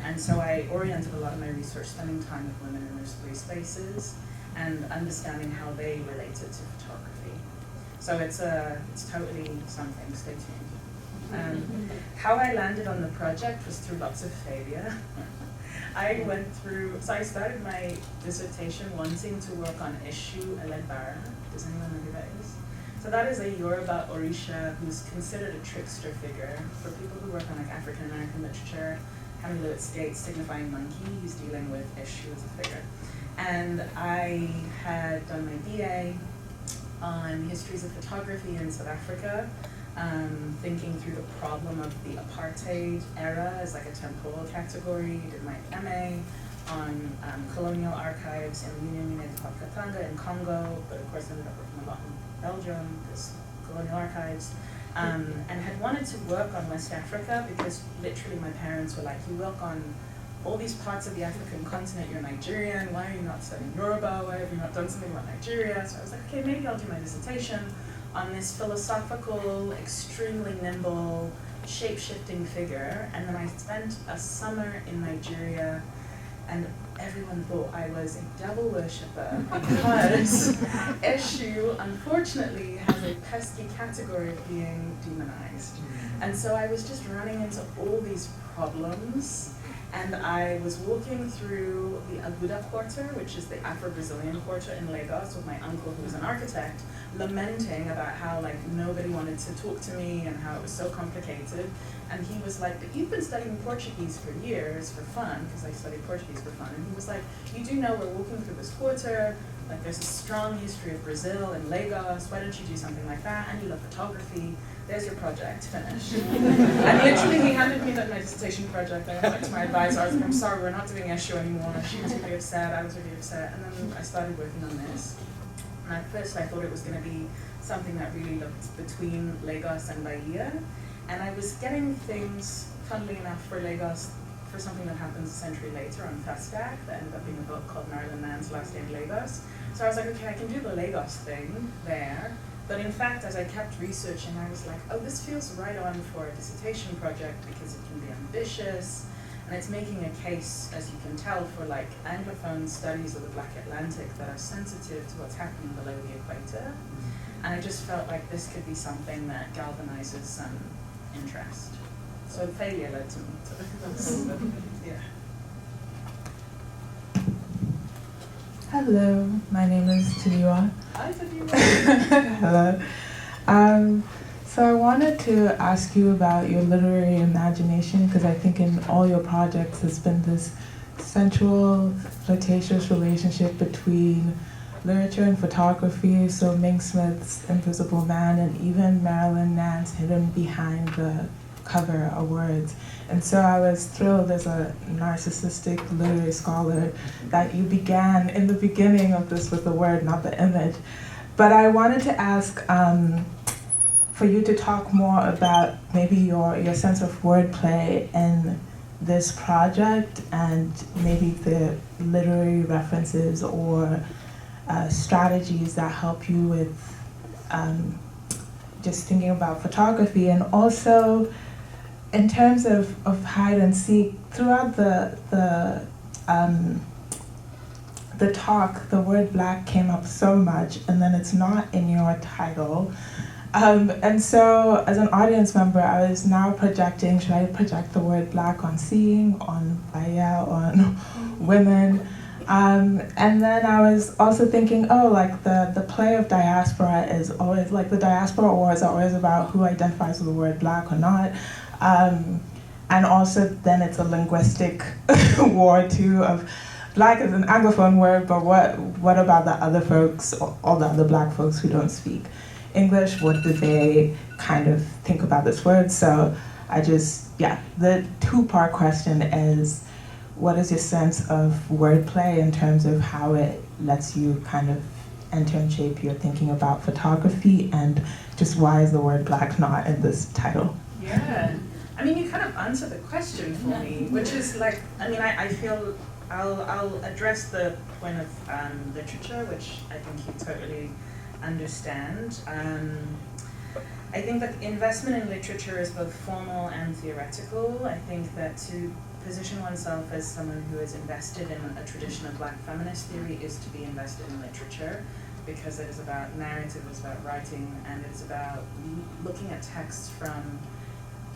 And so I oriented a lot of my research spending time with women in those three spaces and understanding how they related to photography. So it's totally something, stay tuned. How I landed on the project was through lots of failure. So I started my dissertation wanting to work on Eshu Eledbara. Does anyone know who that is? So that is a Yoruba Orisha who's considered a trickster figure. For people who work on like African American literature, Henry Louis Gates signifying monkey, he's dealing with Eshu as a figure. And I had done my BA on histories of photography in South Africa, thinking through the problem of the apartheid era as like a temporal category. Did my MA on colonial archives in the Union of Katanga in Congo, but of course ended up working a lot in Belgium, because colonial archives, and had wanted to work on West Africa because literally my parents were like, you work on all these parts of the African continent, you're Nigerian, why are you not studying Yoruba, why have you not done something about Nigeria? So I was like, okay, maybe I'll do my dissertation on this philosophical, extremely nimble, shape-shifting figure. And then I spent a summer in Nigeria, and everyone thought I was a devil worshipper because Eshu, unfortunately, has a pesky category of being demonized. And so I was just running into all these problems. And I was walking through the Aguda Quarter, which is the Afro-Brazilian quarter in Lagos, with my uncle who was an architect, lamenting about how like nobody wanted to talk to me and how it was so complicated. And he was like, but you've been studying Portuguese for years for fun, because I studied Portuguese for fun. And he was like, you do know we're walking through this quarter, like there's a strong history of Brazil and Lagos, why don't you do something like that? And you love photography. There's your project, finished. And literally he handed me my dissertation project. I went to my advisor, I was like, I'm sorry, we're not doing Eshu anymore. She was really upset, I was really upset. And then I started working on this. And at first I thought it was gonna be something that really looked between Lagos and Bahia. And I was getting things, funnily enough, for Lagos, for something that happens a century later on Festac, that ended up being a book called Marilyn Mann's Last Day in Lagos. So I was like, okay, I can do the Lagos thing there. But in fact, as I kept researching, I was like, oh, this feels right on for a dissertation project because it can be ambitious, and it's making a case, as you can tell, for like Anglophone studies of the Black Atlantic that are sensitive to what's happening below the equator. And I just felt like this could be something that galvanizes some interest. So failure led to me to this. Yeah. Hello, my name is Taniwa. Hi, Taniwa. Hello. So I wanted to ask you about your literary imagination, because I think in all your projects there's been this sensual, flirtatious relationship between literature and photography. So Ming Smith's Invisible Man and even Marilyn Mann's Hidden Behind the Cover are words. And so I was thrilled as a narcissistic literary scholar that you began in the beginning of this with the word, not the image. But I wanted to ask for you to talk more about maybe your sense of wordplay in this project and maybe the literary references or strategies that help you with just thinking about photography. And also in terms of hide and seek, throughout the talk, the word black came up so much, and then it's not in your title. And so as an audience member, I was now projecting, should I project the word black on seeing, on Bahia, on women? And then I was also thinking, oh, like the play of diaspora is always, like the diaspora wars are always about who identifies with the word black or not. And also then it's a linguistic war too of black is an Anglophone word, but what about the other folks, all the other black folks who don't speak English? What do they kind of think about this word? So I just, yeah, the two-part question is, what is your sense of wordplay in terms of how it lets you kind of enter and shape your thinking about photography, and just why is the word black not in this title? Yeah, I mean, you kind of answered the question for me, which is like, I mean, I feel I'll address the point of literature, which I think you totally understand. I think that investment in literature is both formal and theoretical. I think that to position oneself as someone who is invested in a tradition of black feminist theory is to be invested in literature, because it is about narrative, it's about writing, and it's about looking at texts from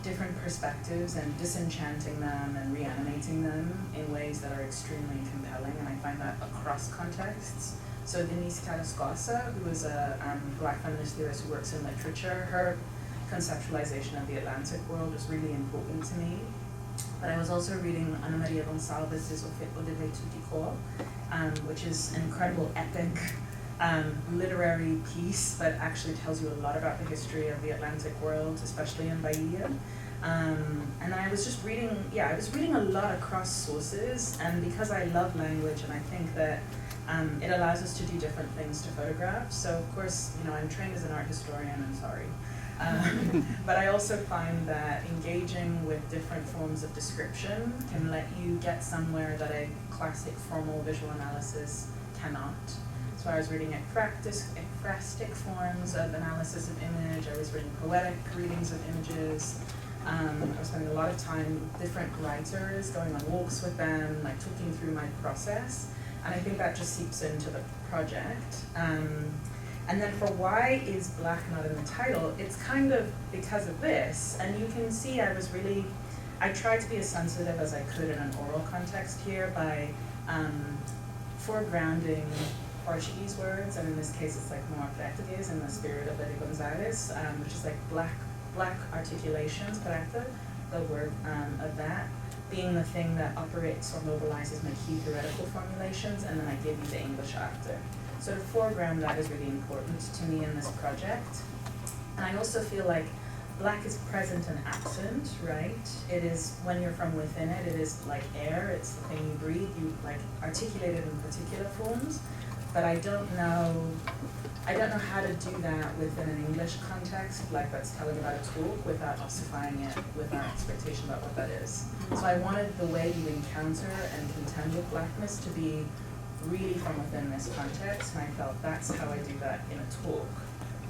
different perspectives and disenchanting them and reanimating them in ways that are extremely compelling, and I find that across contexts. So Denise Carrascosa, who is a black feminist theorist who works in literature, her conceptualization of the Atlantic world is really important to me. But I was also reading Ana Maria Gonçalves' O Dever Tuticor, which is an incredible epic literary piece that actually tells you a lot about the history of the Atlantic world, especially in Bahia. And I was just reading, I was reading a lot across sources, and because I love language and I think that it allows us to do different things to photograph. So of course, I'm trained as an art historian, I'm sorry. But I also find that engaging with different forms of description can let you get somewhere that a classic formal visual analysis cannot. So I was reading ekphrastic forms of analysis of image, I was reading poetic readings of images, I was spending a lot of time with different writers, going on walks with them, like talking through my process, and I think that just seeps into the project. And then for why is black not in the title, it's kind of because of this, and you can see I tried to be as sensitive as I could in an oral context here by foregrounding Portuguese words, and in this case it's like more portuguese in the spirit of Lady Gonzalez, which is like black articulations, preta, the word of that, being the thing that operates or mobilizes my key theoretical formulations, and then I give you the English after. So to foreground that is really important to me in this project. And I also feel like black is present and absent, right? It is, when you're from within it, it is like air, it's the thing you breathe, you like articulate it in particular forms, but I don't know how to do that within an English context, like that's telling about a talk, without ossifying it with our expectation about what that is. So I wanted the way you encounter and contend with blackness to be really from within this context, and I felt that's how I do that in a talk,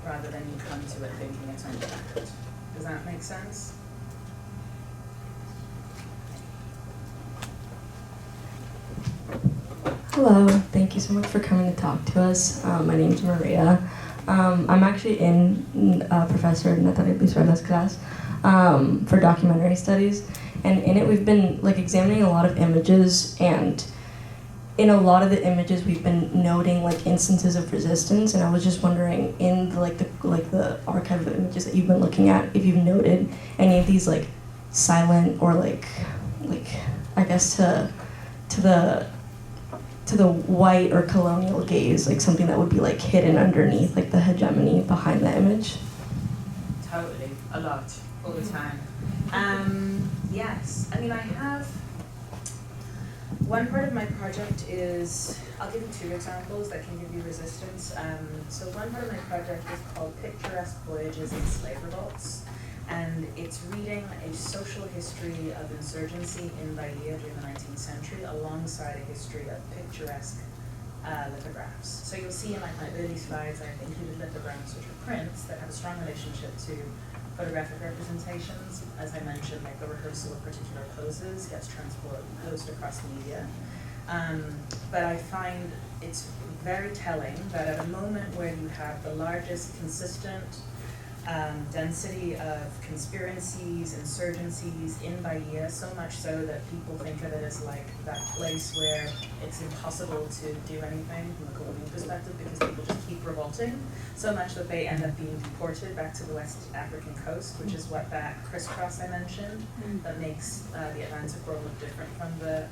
rather than you come to it thinking it's on the record. Does that make sense? Hello, thank you so much for coming to talk to us. My name's Maria. I'm actually in Professor Natalia Pizarro's class for documentary studies, and in it we've been examining a lot of images, and in a lot of the images we've been noting instances of resistance, and I was just wondering in the archive of images that you've been looking at, if you've noted any of these silent or I guess to the white or colonial gaze, something that would be hidden underneath the hegemony behind the image. Totally, a lot, all the time. Yes, I mean, I have, one part of my project is, I'll give you two examples that can give you resistance. So one part of my project is called Picturesque Voyages in Slave Revolts, and it's reading a social history of insurgency in Bahia during the 19th century alongside a history of picturesque lithographs. So you'll see in like my early slides, I've included lithographs, which are prints that have a strong relationship to photographic representations. As I mentioned, like the rehearsal of particular poses gets transposed across media. But I find it's very telling that at a moment where you have the largest consistent density of conspiracies, insurgencies in Bahia, so much so that people think of it as like that place where it's impossible to do anything from a colonial perspective because people just keep revolting, so much that they end up being deported back to the West African coast, which is what that crisscross I mentioned that makes the Atlantic world look different from the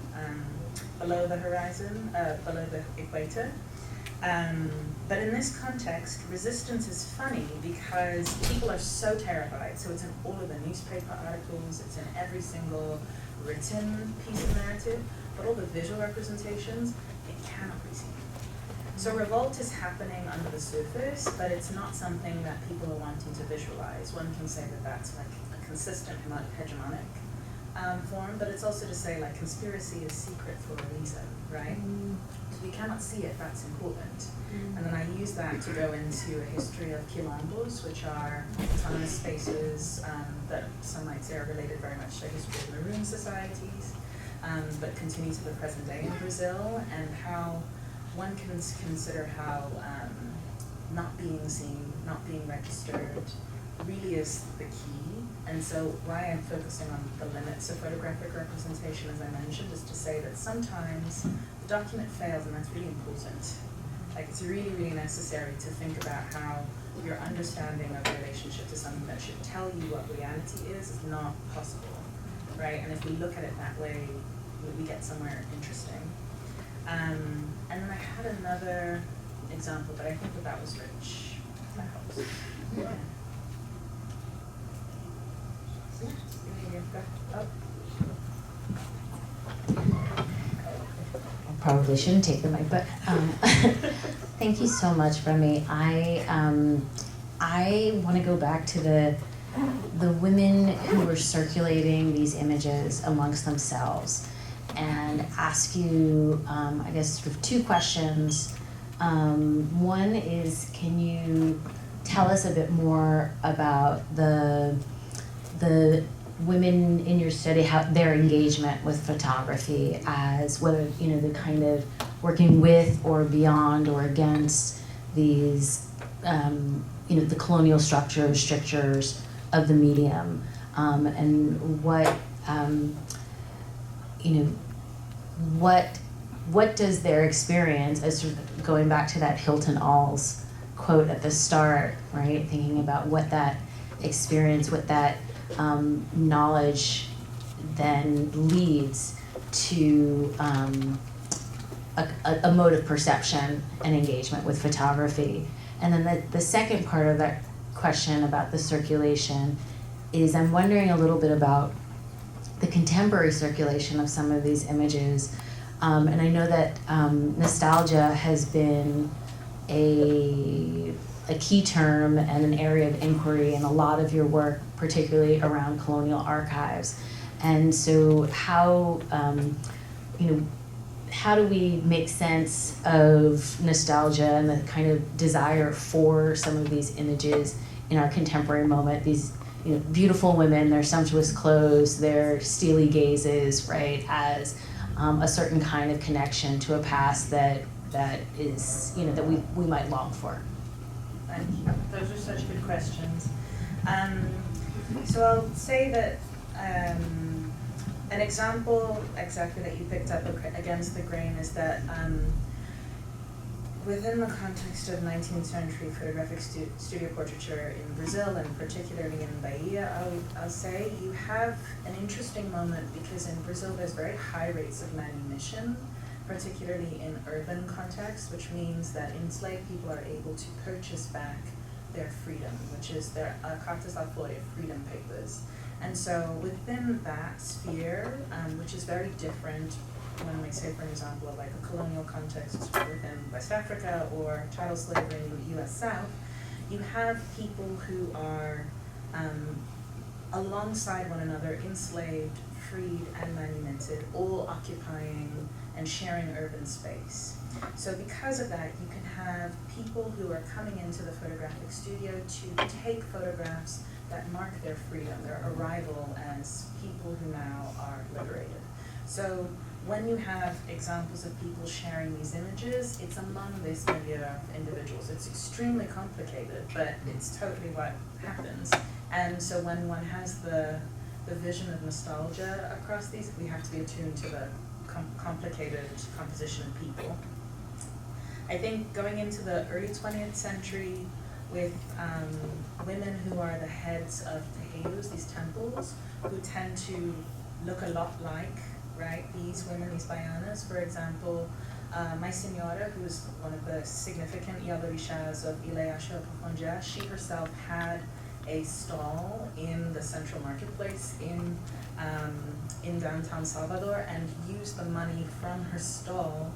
below the horizon, below the equator. But in this context, resistance is funny because people are so terrified. So it's in all of the newspaper articles, it's in every single written piece of narrative, but all the visual representations, it cannot be seen. So revolt is happening under the surface, but it's not something that people are wanting to visualize. One can say that that's like a consistent hegemonic form, but it's also to say like conspiracy is secret for a reason, right? So we cannot see it, that's important. And then I use that to go into a history of quilombos, which are autonomous spaces that some might say are related very much to the history of maroon societies, but continue to the present day in Brazil, and how one can consider how not being seen, not being registered, really is the key. And so why I'm focusing on the limits of photographic representation, as I mentioned, is to say that sometimes the document fails, and that's really important. Like, it's really, really necessary to think about how your understanding of relationship to something that should tell you what reality is not possible, right? And if we look at it that way, we get somewhere interesting. And then I had another example, but I think that was rich. That helps. Yeah. I probably shouldn't take the mic, but thank you so much, Remy. I want to go back to the women who were circulating these images amongst themselves and ask you, I guess, sort of two questions. One is, can you tell us a bit more about the women in your study, how their engagement with photography, as whether, you know, the kind of working with or beyond or against these, you know, the colonial structures, strictures of the medium, and what, you know, what does their experience, as sort of going back to that Hilton Alls quote at the start, right, thinking about what that experience, what that knowledge then leads to a mode of perception and engagement with photography. And then the second part of that question about the circulation is, I'm wondering a little bit about the contemporary circulation of some of these images. And I know that nostalgia has been a key term and an area of inquiry in a lot of your work, particularly around colonial archives. And so how, you know, how do we make sense of nostalgia and the kind of desire for some of these images in our contemporary moment? These, you know, beautiful women, their sumptuous clothes, their steely gazes, right, as a certain kind of connection to a past that is, you know, that we might long for. Thank you. Those are such good questions. So I'll say that an example exactly that you picked up against the grain is that within the context of 19th century photographic studio portraiture in Brazil, and particularly in Bahia, I'll say you have an interesting moment, because in Brazil there's very high rates of manumission, particularly in urban contexts, which means that enslaved people are able to purchase back their freedom, which is their cartas da folha, freedom papers. And so within that sphere, which is very different when we say, for example, of like a colonial context within West Africa or chattel slavery in the US South, you have people who are alongside one another, enslaved, freed, and manumitted, all occupying and sharing urban space. So because of that, you can have people who are coming into the photographic studio to take photographs that mark their freedom, their arrival as people who now are liberated. So when you have examples of people sharing these images, it's among this milieu of individuals. It's extremely complicated, but it's totally what happens. And so when one has the vision of nostalgia across these, we have to be attuned to the complicated composition of people. I think going into the early 20th century with women who are the heads of terreiros, these temples, who tend to look a lot like, right, these women, these baianas, for example, my senora, who is one of the significant Yalorishas of Ileasha Profondia, she herself had a stall in the central marketplace in downtown Salvador and used the money from her stall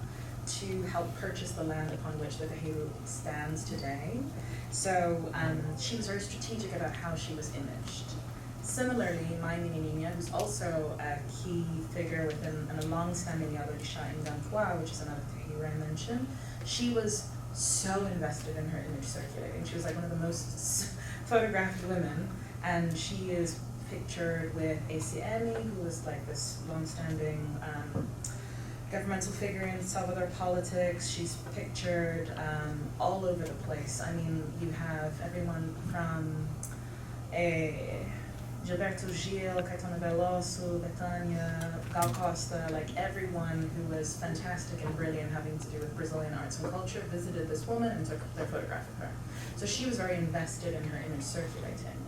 to help purchase the land upon which the terreiro stands today. So she was very strategic about how she was imaged. Similarly, my Niña, who's also a key figure within a long-standing Yalorisha in Gantua, which is another terreiro I mentioned, she was so invested in her image circulating. She was like one of the most photographed women, and she is pictured with ACME, who was like this long-standing governmental figure in Salvador politics. She's pictured all over the place. I mean, you have everyone from Gilberto Gil, Caetano Veloso, Betania, Gal Costa, like everyone who was fantastic and brilliant having to do with Brazilian arts and culture visited this woman and took their photograph of her. So she was very invested in her image circulating.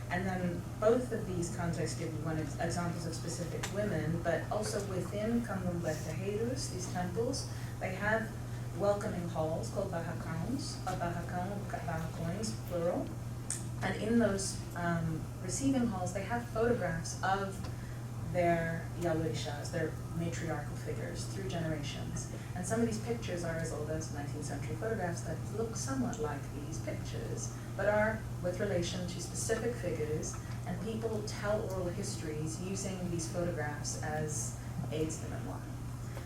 And then both of these contexts give you examples of specific women, but also within Candomblé terreiros, these temples, they have welcoming halls called barracões, barracões, plural. And in those receiving halls, they have photographs of their Yalorishas, their matriarchal figures through generations. And some of these pictures are as old as 19th century photographs that look somewhat like these pictures, but are with relation to specific figures, and people tell oral histories using these photographs as aids to memoir.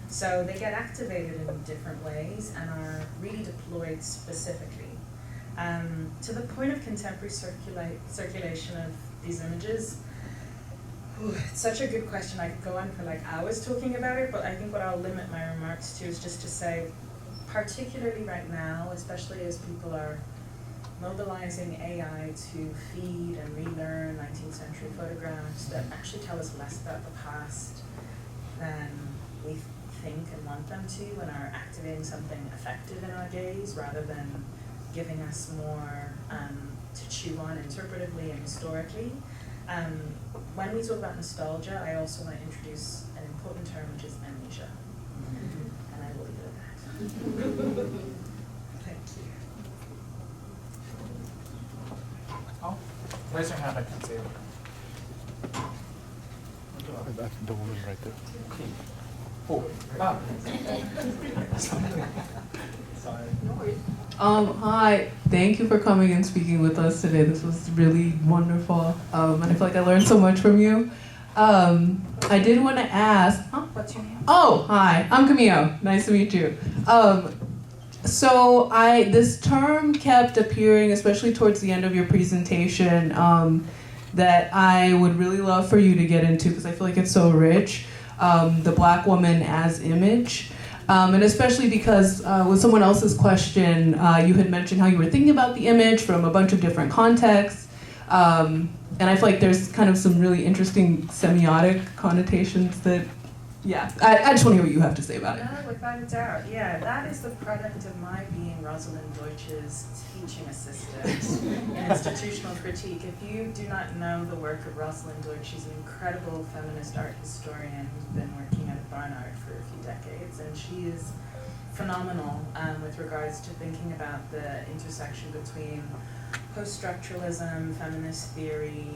So they get activated in different ways and are really deployed specifically. To the point of contemporary circulation of these images, it's such a good question. I could go on for like hours talking about it, but I think what I'll limit my remarks to is just to say, particularly right now, especially as people are mobilizing AI to feed and relearn 19th century photographs that actually tell us less about the past than we think and want them to, and are activating something effective in our gaze rather than giving us more to chew on interpretively and historically. When we talk about nostalgia, I also want to introduce an important term, which is amnesia. And I will leave it at that. Thank you. Oh, raise your hand, I can see it. That's the woman right there. Oh, sorry. No worries. Hi, thank you for coming and speaking with us today. This was really wonderful, and I feel like I learned so much from you. I did want to ask. What's your name? Oh, hi, I'm Camille. Nice to meet you. So this term kept appearing, especially towards the end of your presentation, that I would really love for you to get into because I feel like it's so rich. The Black woman as image. And especially because with someone else's question, you had mentioned how you were thinking about the image from a bunch of different contexts. And I feel like there's kind of some really interesting semiotic connotations that, yeah, I just want to hear what you have to say about it. No, without a doubt. Yeah, that is the product of my being Rosalind Deutsch's teaching assistant in institutional critique. If you do not know the work of Rosalind Deutsch, she's an incredible feminist art historian who's been working at Barnard for a few decades, and she is phenomenal with regards to thinking about the intersection between post-structuralism, feminist theory,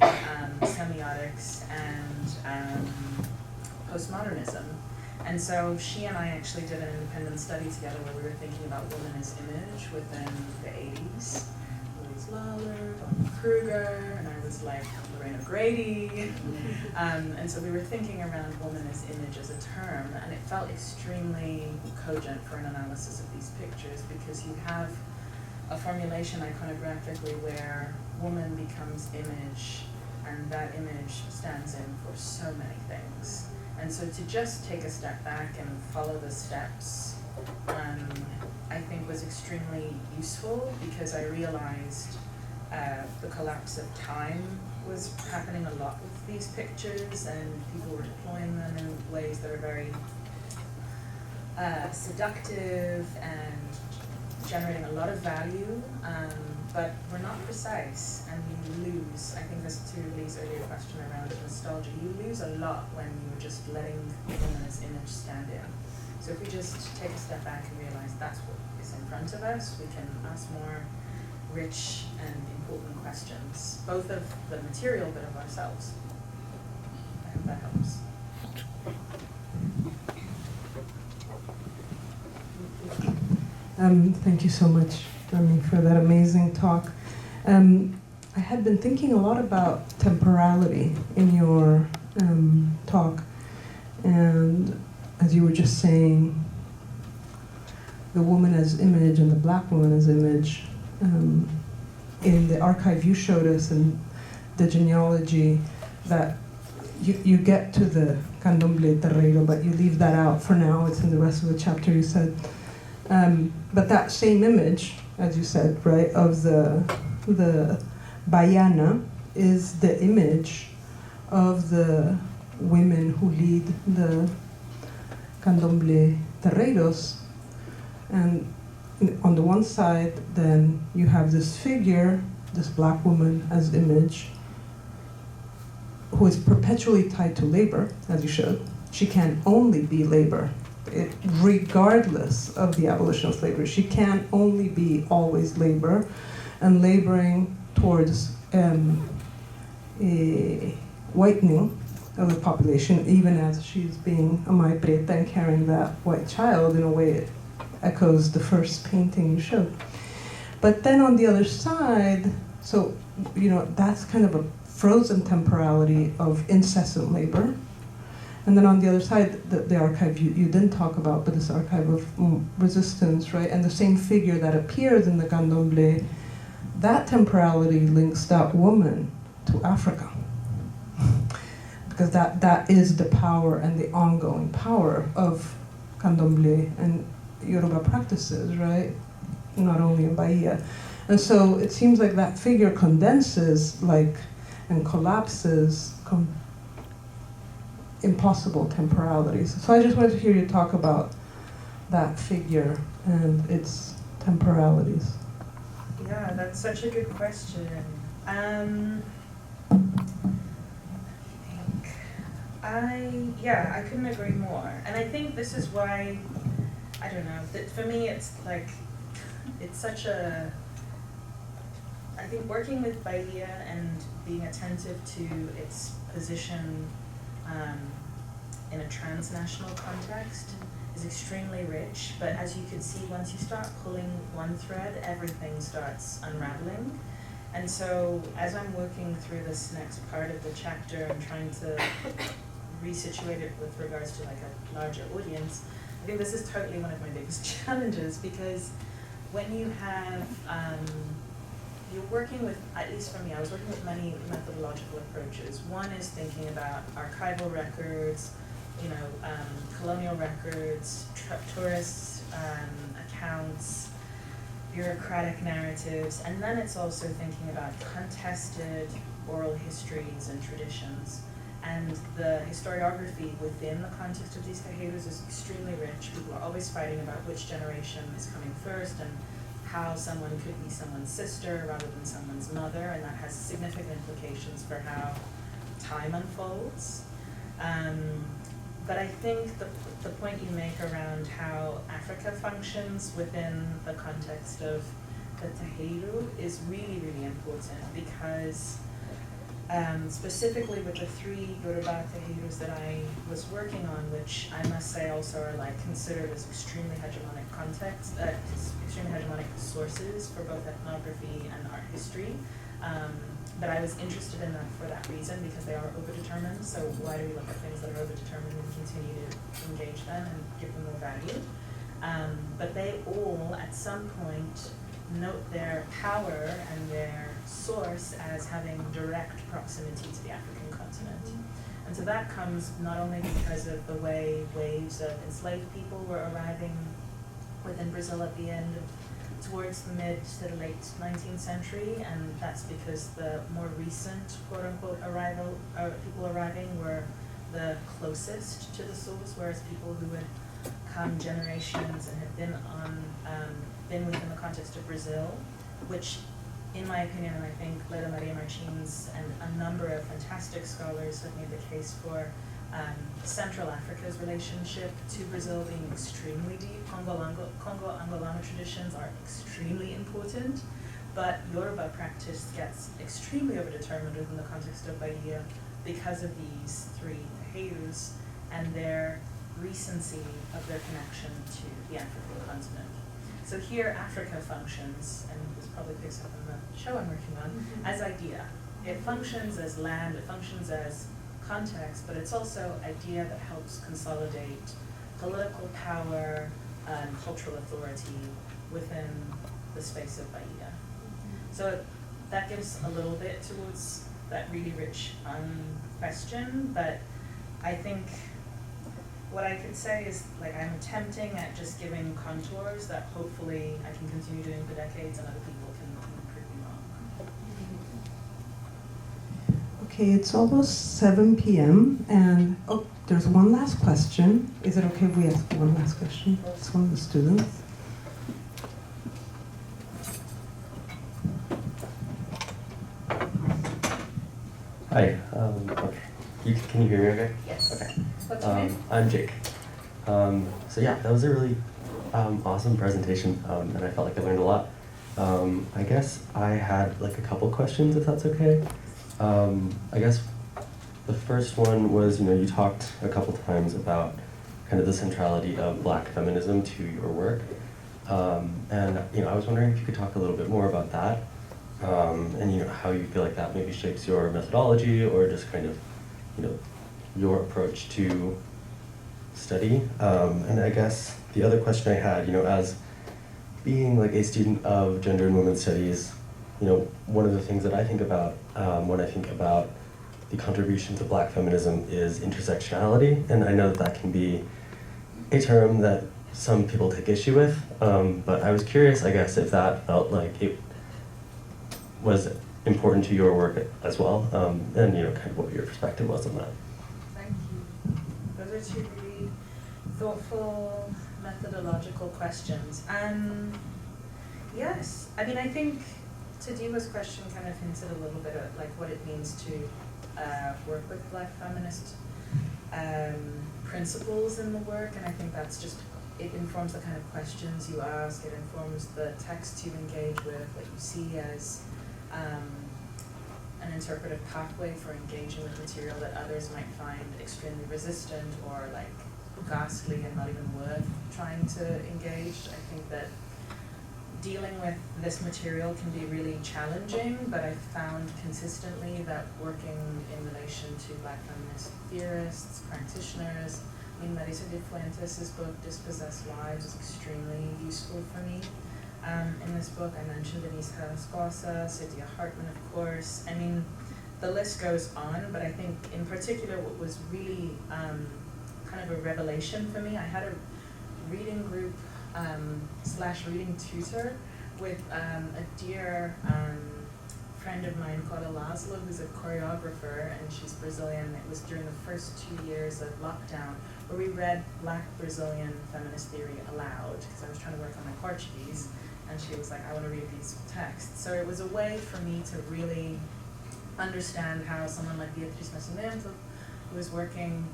semiotics, and postmodernism. And so she and I actually did an independent study together where we were thinking about woman as image within the 80s. Louise Lawler, Dawn Kruger, and I was like Lorena Grady. And so we were thinking around woman as image as a term, and it felt extremely cogent for an analysis of these pictures because you have a formulation iconographically where woman becomes image, and that image stands in for so many things. And so to just take a step back and follow the steps, I think was extremely useful because I realized the collapse of time was happening a lot with these pictures, and people were deploying them in ways that are very seductive and generating a lot of value, but we're not precise, and you lose. I think this to Lee's earlier question around nostalgia. You lose a lot when you're just letting the woman's image stand in. So if we just take a step back and realize that's what is in front of us, we can ask more rich and important questions, both of the material but of ourselves. I hope that helps. Thank you so much, Remy, for that amazing talk. I had been thinking a lot about temporality in your talk, and as you were just saying, the woman as image and the black woman as image. In the archive you showed us and the genealogy, that you get to the candomblé terreiro, but you leave that out for now. It's in the rest of the chapter, you said. But that same image, as you said, right, of the baiana is the image of the women who lead the candomblé terreiros. And on the one side, then you have this figure, this black woman as image, who is perpetually tied to labor, as you showed. She can only be labor. Regardless of the abolition of slavery, she can only be always labor, and laboring towards a whitening of the population, even as she's being a mãe preta and carrying that white child. In a way, it echoes the first painting you showed. But then on the other side, so that's kind of a frozen temporality of incessant labor. And then on the other side, the archive you didn't talk about, but this archive of resistance, right? And the same figure that appears in the candomblé, that temporality links that woman to Africa. Because that is the power and the ongoing power of candomblé and Yoruba practices, right? Not only in Bahia. And so it seems like that figure condenses and collapses impossible temporalities. So I just wanted to hear you talk about that figure and its temporalities. Yeah, that's such a good question. I couldn't agree more. And I think this is why, I don't know, that for me it's such a, I think working with Bahia and being attentive to its position in a transnational context is extremely rich, but as you can see, once you start pulling one thread, everything starts unraveling. And so as I'm working through this next part of the chapter, I'm trying to resituate it with regards to a larger audience. I think this is totally one of my biggest challenges, because when you have, you're working with, at least for me, I was working with many methodological approaches. One is thinking about archival records, colonial records, tourist accounts, bureaucratic narratives, and then it's also thinking about contested oral histories and traditions. And the historiography within the context of these cajeros is extremely rich. People are always fighting about which generation is coming first and how someone could be someone's sister rather than someone's mother, and that has significant implications for how time unfolds. But I think the point you make around how Africa functions within the context of the terreiro is really, really important because specifically with the 3 Yoruba terreiros that I was working on, which I must say also are like considered as extremely hegemonic extremely hegemonic sources for both ethnography and art history. But I was interested in them for that reason because they are overdetermined. So why do we look at things that are overdetermined and continue to engage them and give them more value? But they all, at some point, note their power and their source as having direct proximity to the African continent. And so that comes not only because of the way waves of enslaved people were arriving within Brazil at the end of towards the mid to the late 19th century, and that's because the more recent quote-unquote people arriving were the closest to the source, whereas people who had come generations and had been within the context of Brazil, which in my opinion, and I think Leda Maria Martins and a number of fantastic scholars have made the case for Central Africa's relationship to Brazil being extremely deep. Congo-Angolano traditions are extremely important, but Yoruba practice gets extremely overdetermined within the context of Bahia because of these 3 terreiros and their recency of their connection to the African continent. So here Africa functions, and this probably picks up in the show I'm working on, as idea. It functions as land, it functions as context, but it's also idea that helps consolidate political power and cultural authority within the space of Bahia. So that gives a little bit towards that really rich question, but I think what I could say is, like, I'm attempting at just giving contours that hopefully I can continue doing for decades and other people can prove me wrong. Okay, it's almost 7 p.m. and there's one last question. Is it okay if we ask one last question? It's one of the students. Hi. Can you hear me okay? Yes. Okay. What's your name? I'm Jake. So yeah, that was a really awesome presentation, and I felt like I learned a lot. I guess I had like a couple questions, if that's okay. I guess the first one was, you talked a couple times about kind of the centrality of Black feminism to your work, and I was wondering if you could talk a little bit more about that, and how you feel like that maybe shapes your methodology or just kind of your approach to study. And I guess the other question I had, as being like a student of gender and women's studies, one of the things that I think about when I think about the contribution to Black feminism is intersectionality, and I know that can be a term that some people take issue with, but I was curious, I guess, if that felt like it was important to your work as well, and kind of what your perspective was on that. Thank you. Those are 2 really thoughtful, methodological questions. Yes, I mean, I think Tadiwa's question kind of hinted a little bit at like what it means to work with Black feminist principles in the work, and I think that's just, it informs the kind of questions you ask, it informs the text you engage with, what you see as an interpretive pathway for engaging with material that others might find extremely resistant or like ghastly and not even worth trying to engage. I think that dealing with this material can be really challenging, but I've found consistently that working in relation to Black feminist theorists, practitioners, I mean, Marisa de Fuentes' book, Dispossessed Lives, is extremely useful for me. In this book, I mentioned Denise Carrascosa, Cynthia Hartman, of course. I mean, the list goes on, but I think in particular what was really kind of a revelation for me, I had a reading group / reading tutor with a dear friend of mine called Laszlo, who's a choreographer, and she's Brazilian. It was during the first 2 years of lockdown where we read Black Brazilian feminist theory aloud, because I was trying to work on my Portuguese, and she was like, I want to read these texts. So it was a way for me to really understand how someone like Beatriz Nascimento, who was working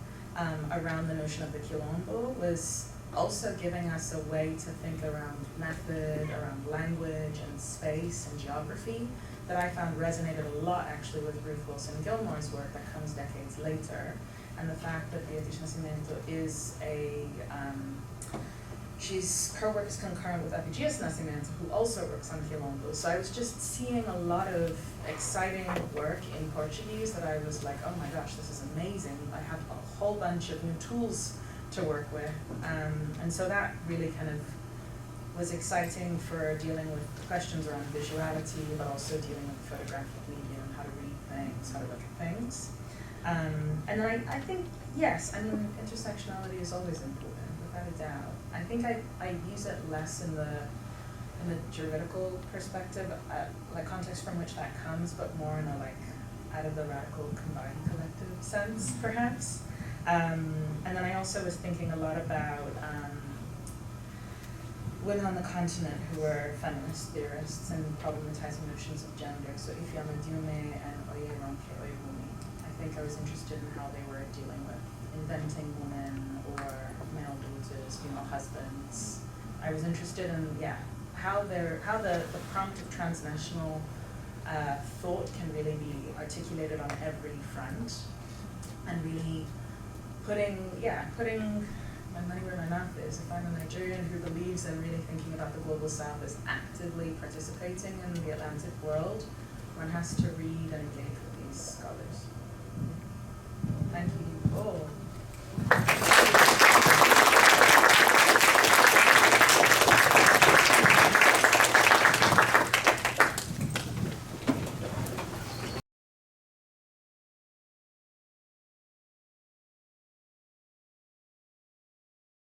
around the notion of the quilombo, was also giving us a way to think around method, around language and space and geography that I found resonated a lot actually with Ruth Wilson Gilmore's work that comes decades later. And the fact that Beatriz Nascimento is her work is concurrent with Epigias Nascimento, who also works on Quilombo. So I was just seeing a lot of exciting work in Portuguese that I was like, oh my gosh, this is amazing. I have a whole bunch of new tools to work with. And so that really kind of was exciting for dealing with questions around visuality, but also dealing with the photographic medium, how to read things, how to look at things. And then I think, yes, I mean, intersectionality is always important, without a doubt. I think I use it less in the juridical perspective, like context from which that comes, but more in a like out of the radical combined collective sense, perhaps. And then I also was thinking a lot about women on the continent who were feminist theorists and problematizing notions of gender. So Ifeoma Dume and Oye Ronke Oyewumi. I think I was interested in how they were dealing with inventing women or male daughters, female husbands. I was interested in, how the prompt of transnational thought can really be articulated on every front, and really putting my money where my mouth is. If I'm a Nigerian who believes in really thinking about the global south as actively participating in the Atlantic world, one has to read and engage with these scholars. Thank you all.